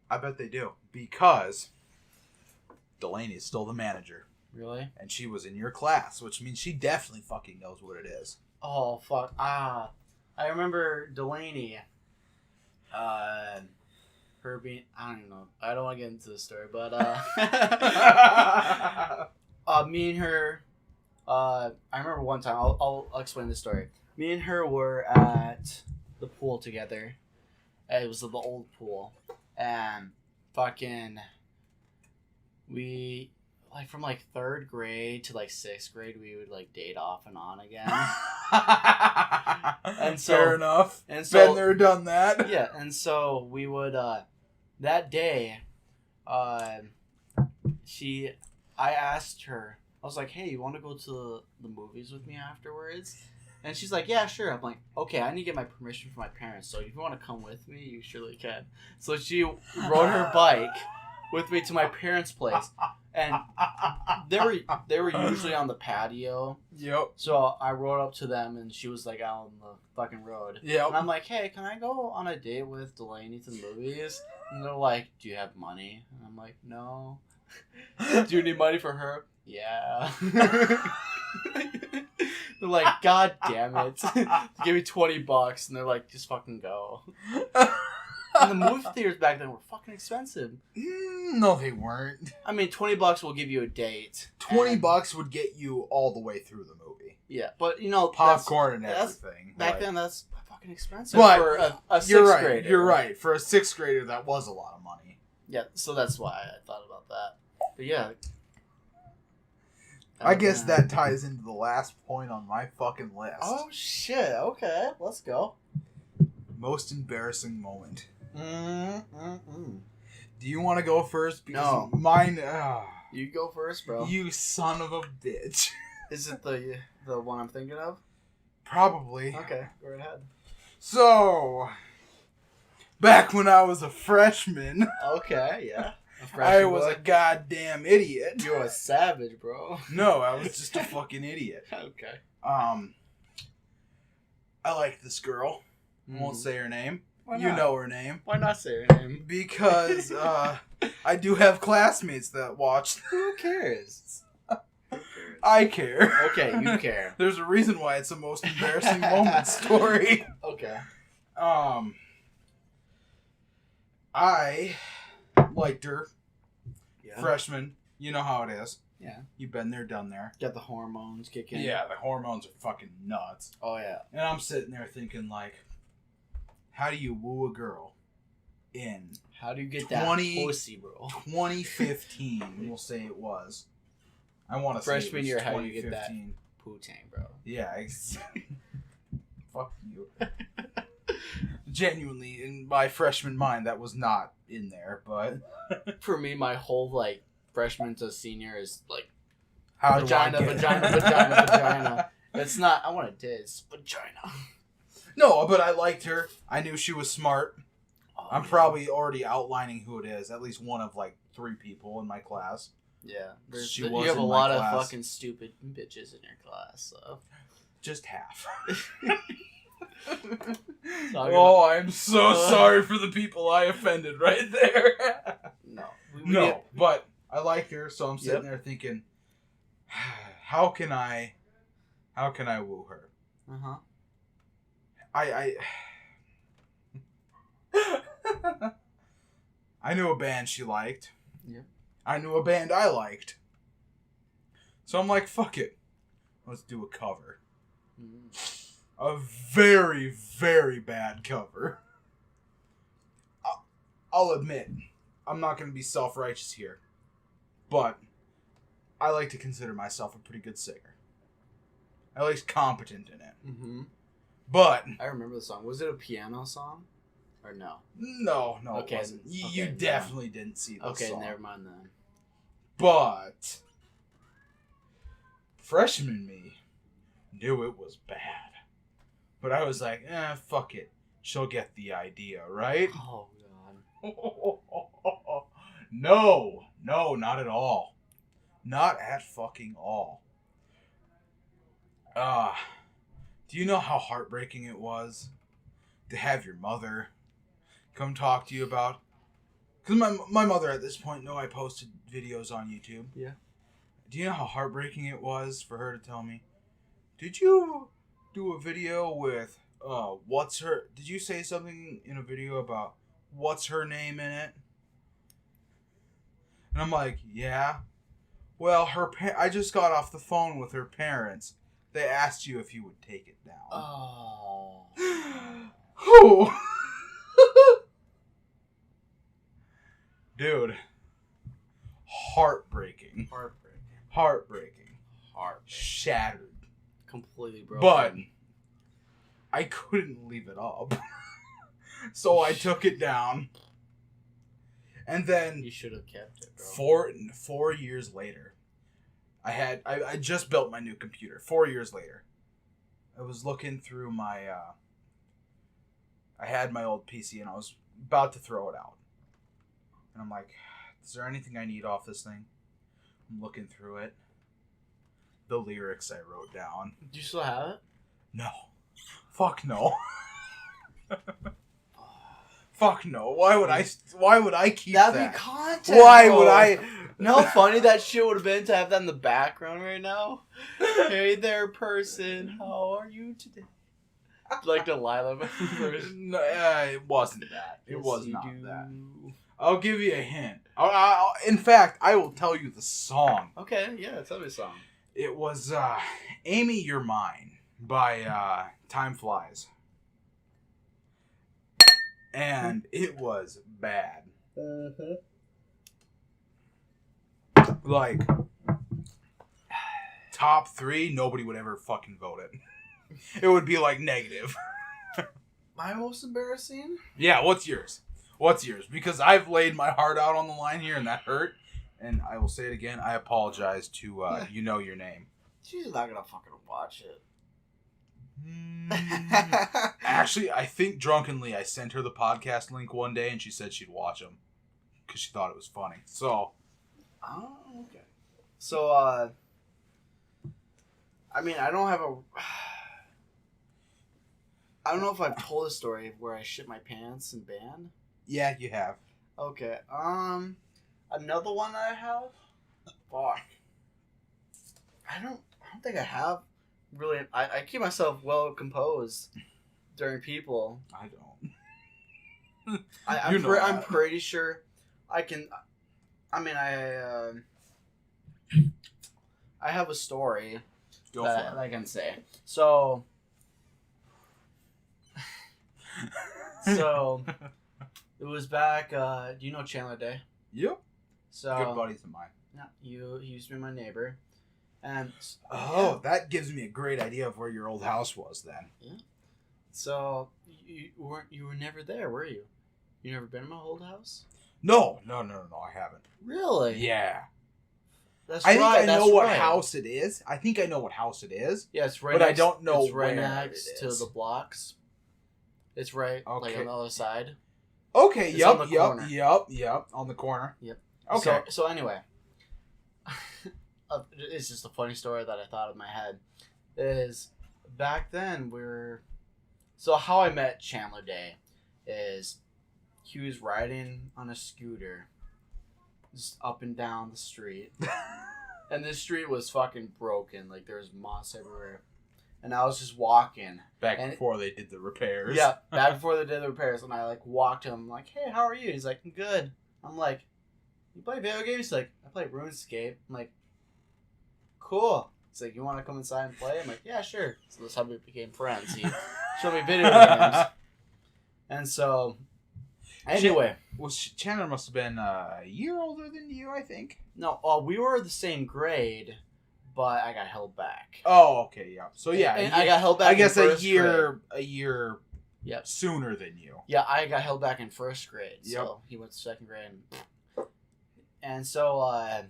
I bet they do. Because Delaney is still the manager. Really? And she was in your class, which means she definitely fucking knows what it is. Oh, fuck. I remember Delaney. Her being, I don't even know. I don't want to get into the story, but me and her. I remember one time. I'll explain the story. Me and her were at the pool together. It was the old pool, and fucking, we from 3rd grade to 6th grade, we would date off and on again. And so, fair enough. And so, been there, done that. Yeah, and so we would. That day, I asked her. I was like, "Hey, you want to go to the movies with me afterwards?" And she's like, "Yeah, sure." I'm like, "Okay, I need to get my permission from my parents. So if you want to come with me, you surely can." So she rode her bike with me to my parents' place, and they were usually on the patio. Yep. So I rode up to them, and she was like out on the fucking road. Yep. And I'm like, hey, can I go on a date with Delaney to the movies? And they're like, do you have money? And I'm like, no. Do you need money for her? Yeah. They're like, God damn it. They give me $20, and they're like, just fucking go. And the movie theaters back then were fucking expensive. No, they weren't. I mean, $20 will give you a date. $20 would get you all the way through the movie. Yeah, but you know, Popcorn and that's- everything. back Right. then that's fucking expensive But for a sixth You're right. grader. You're right. For a sixth grader, that was a lot of money. Yeah, so that's why I thought about that. But yeah. I guess that ties into the last point on my fucking list. Oh shit! Okay, let's go. Most embarrassing moment. Mm-mm-mm. Do you want to go first? No. Because mine. You go first, bro. You son of a bitch. Is it the one I'm thinking of? Probably. Okay, go right ahead. So, back when I was a freshman, Okay, yeah. I was a goddamn idiot. You're a savage, bro. No, I was just a fucking idiot. Okay. I like this girl. Won't say her name. Why You not? know her name. Why not say her name? Because I do have classmates that watch. Who cares? I care. Okay, you care. There's a reason why it's the most embarrassing moment story. Okay. I liked her. Yeah. Freshman. You know how it is. Yeah. You've been there, done there. Got the hormones kicking. Yeah, the hormones are fucking nuts. Oh yeah. And I'm sitting there thinking, like, how do you woo a girl in How do you get that 20 pussy, bro? 2015? We'll say it was. I want to say Freshman it was year, how do you get that? 2015. Poo-tang, bro. Yeah. Fuck you. Genuinely, in my freshman mind, that was not in there, but For me, my whole like freshman to senior is like how vagina, do I get vagina, vagina, vagina. It's not. I want a dick. It's vagina. No, but I liked her. I knew she was smart. Oh, I'm yeah. probably already outlining who it is. At least one of like 3 people in my class. Yeah. She You was have in a my lot class. of fucking stupid bitches in your class. So. Just half. So I'm so sorry for the people I offended right there. no. No, but I liked her, so I'm sitting Yep. there thinking, how can I woo her? Uh huh. I knew a band she liked. Yep. I knew a band I liked. So I'm like, fuck it. Let's do a cover. A very, very bad cover. I'll admit, I'm not going to be self-righteous here. But I like to consider myself a pretty good singer. At least competent in it. Mm-hmm. But I remember the song. Was it a piano song? Or no? no, Okay, it wasn't. You okay, definitely didn't see this Okay, song. never mind then. But freshman me knew it was bad. But I was like, fuck it. She'll get the idea, right? Oh god. No, not at all. Not at fucking all. Do you know how heartbreaking it was to have your mother come talk to you about? Because my mother at this point knew I posted videos on YouTube. Yeah. Do you know how heartbreaking it was for her to tell me, did you do a video with, did you say something in a video about what's her name in it? And I'm like, yeah. Well, I just got off the phone with her parents. They asked you if you would take it down. Oh. Whew. Dude. Heartbreaking. Heartbreaking. Shattered. Completely broken. But I couldn't leave it up. So I took it down. And then You should have kept it, bro. 4 years later, I just built my new computer. 4 years later, I was looking through my, I had my old PC and I was about to throw it out. And I'm like, is there anything I need off this thing? I'm looking through it. The lyrics I wrote down. Do you still have it? No. Fuck no. Fuck no. Why would I keep That'd that? be content. Why bro. would I? You know how funny that shit would have been to have that in the background right now? Hey there, person. How are you today? Like Delilah. No, it wasn't that. It Yes, was you not do. that. I'll give you a hint. In fact, I will tell you the song. Okay, yeah, tell me a song. It was Amy, You're Mine by Time Flies. And it was bad. Mm-hmm. Like, top 3, nobody would ever fucking vote it. It would be like negative. My most embarrassing? Yeah, what's yours? What's yours? Because I've laid my heart out on the line here and that hurt. And I will say it again, I apologize to You Know Your Name. She's not gonna fucking watch it. Actually, I think drunkenly I sent her the podcast link one day and she said she'd watch them. Because she thought it was funny. So. Oh, okay. So, I mean, I don't have a... I don't know if I've told a story of where I shit my pants in band. Yeah, you have. Okay, another one I have? Fuck. I don't think I have really... I keep myself well composed during people. I don't. I'm pretty sure I can... I mean, I have a story that I can say. So it was back. Do you know Chandler Day? Yep. So Good buddies of mine. Yeah, he used to be my neighbor, and that gives me a great idea of where your old house was then. Yeah. So you were never there, were you? You never been in my old house? No, I haven't. Really? Yeah. That's I think right. I know what house it is. I think I know what house it is. Yeah, it's right. But I don't know It's right where next it to is. the blocks. It's right, like on the other side. Okay. It's Yep. on the corner. Yep. On the corner. Yep. Okay. So anyway, it's just a funny story that I thought of in my head. Is back then so how I met Chandler Day is he was riding on a scooter just up and down the street. And this street was fucking broken. Like, there was moss everywhere. And I was just walking. Before they did the repairs. Yeah, back before they did the repairs. And I, like, walked to him. I'm like, hey, how are you? He's like, good. I'm like, you play video games? He's like, I play RuneScape. I'm like, cool. He's like, you want to come inside and play? I'm like, yeah, sure. So that's how we became friends. He showed me video games. And so... Anyway, Chandler must have been a year older than you, I think. No, we were the same grade, but I got held back. Oh, okay, yeah. So yeah, And I got held back. I guess in a first year Yep. sooner than you. Yeah, I got held back in first grade. Yep. So he went to second grade. And so I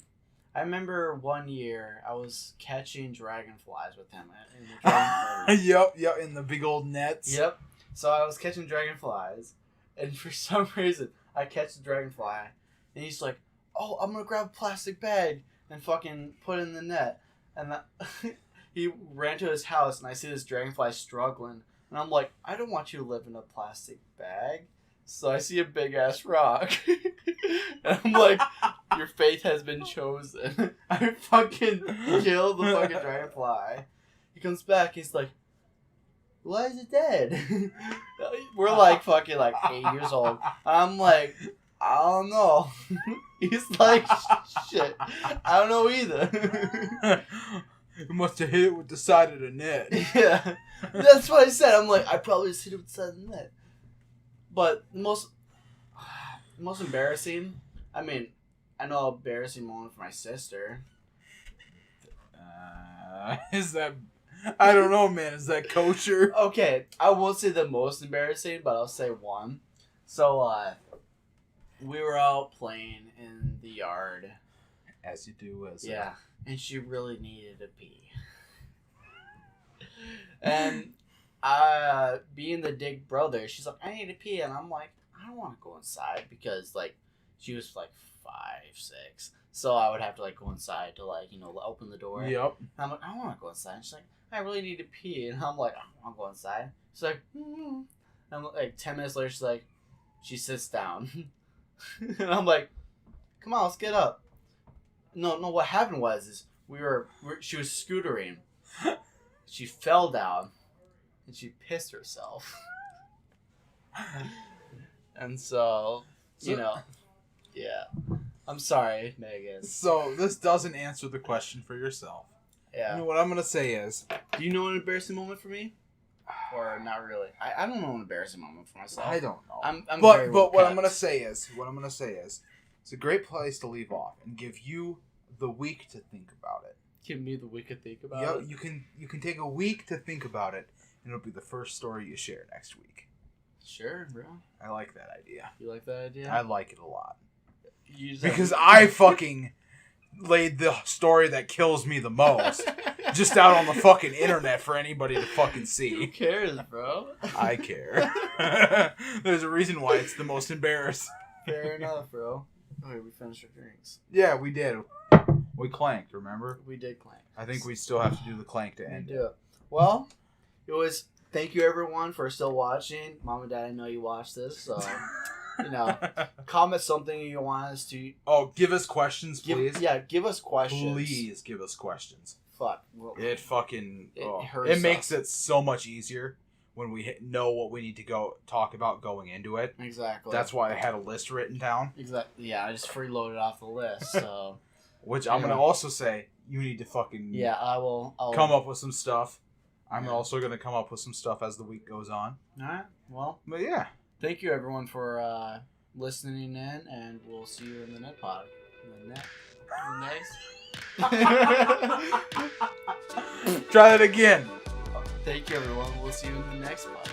remember one year I was catching dragonflies with him. In the dragon Yep, in the big old nets. Yep. So I was catching dragonflies. And for some reason, I catch the dragonfly, and he's like, "Oh, I'm gonna grab a plastic bag and fucking put it in the net." And he ran to his house, and I see this dragonfly struggling, and I'm like, "I don't want you to live in a plastic bag." So I see a big ass rock, and I'm like, "Your fate has been chosen." I fucking kill the fucking dragonfly. He comes back, he's like, why is it dead? We're like fucking like 8 years old. I'm like, I don't know. He's like, shit, I don't know either. You must have hit it with the side of the net. Yeah, that's what I said. I'm like, I probably just hit it with the side of the net. But the most embarrassing, I mean, I know an embarrassing moment for my sister. Is that... I don't know, man. Is that kosher? Okay, I won't say the most embarrassing, but I'll say one. So, we were out playing in the yard. As you do, yeah, and she really needed a pee. And being the Dick brother, she's like, I need to pee, and I'm like, I don't want to go inside because like she was like 5, 6. So I would have to like go inside to like, open the door. Yep. And I'm like, I don't want to go inside. And she's like, I really need to pee. And I'm like, I don't want to go inside. She's like, And I'm like 10 minutes later, she's like, she sits down. And I'm like, come on, let's get up. No, what happened was she was scootering. She fell down and she pissed herself. And so, yeah. I'm sorry, Megan. So this doesn't answer the question for yourself. Yeah. What I'm gonna say is, Do you know an embarrassing moment for me? Or not really? I don't know an embarrassing moment for myself. I don't know. I'm but very what well I'm gonna kept. say is, it's a great place to leave off and give you the week to think about it. Give me the week to think about Yeah, it. you can take a week to think about it, and it'll be the first story you share next week. Sure, bro. I like that idea. You like that idea? I like it a lot You just because I fucking laid the story that kills me the most just out on the fucking internet for anybody to fucking Who see. cares, bro? I care. There's a reason why it's the most embarrassing. Fair enough, bro. Okay, we finished our drinks. Yeah, we did. We clanked, remember? We did clank. I think we still have to do the clank to We end do it. Well, it was. Thank you everyone for still watching. Mom and Dad, I know you watched this, so comment something you want us to. Oh, give us questions, please. Give us questions. Please give us questions. Fuck. Well, It fucking hurts it makes us. it so much easier when we know what we need to go talk about going into it. Exactly. That's why I had a list written down. Exactly. Yeah, I just freeloaded off the list. So. Which I'm gonna also say you need to fucking Yeah, I'll come up with some stuff. I'm also gonna come up with some stuff as the week goes on. All right. Well, But yeah, thank you everyone for listening in, and we'll see you in the next pod. try that again. Thank you everyone. We'll see you in the next pod.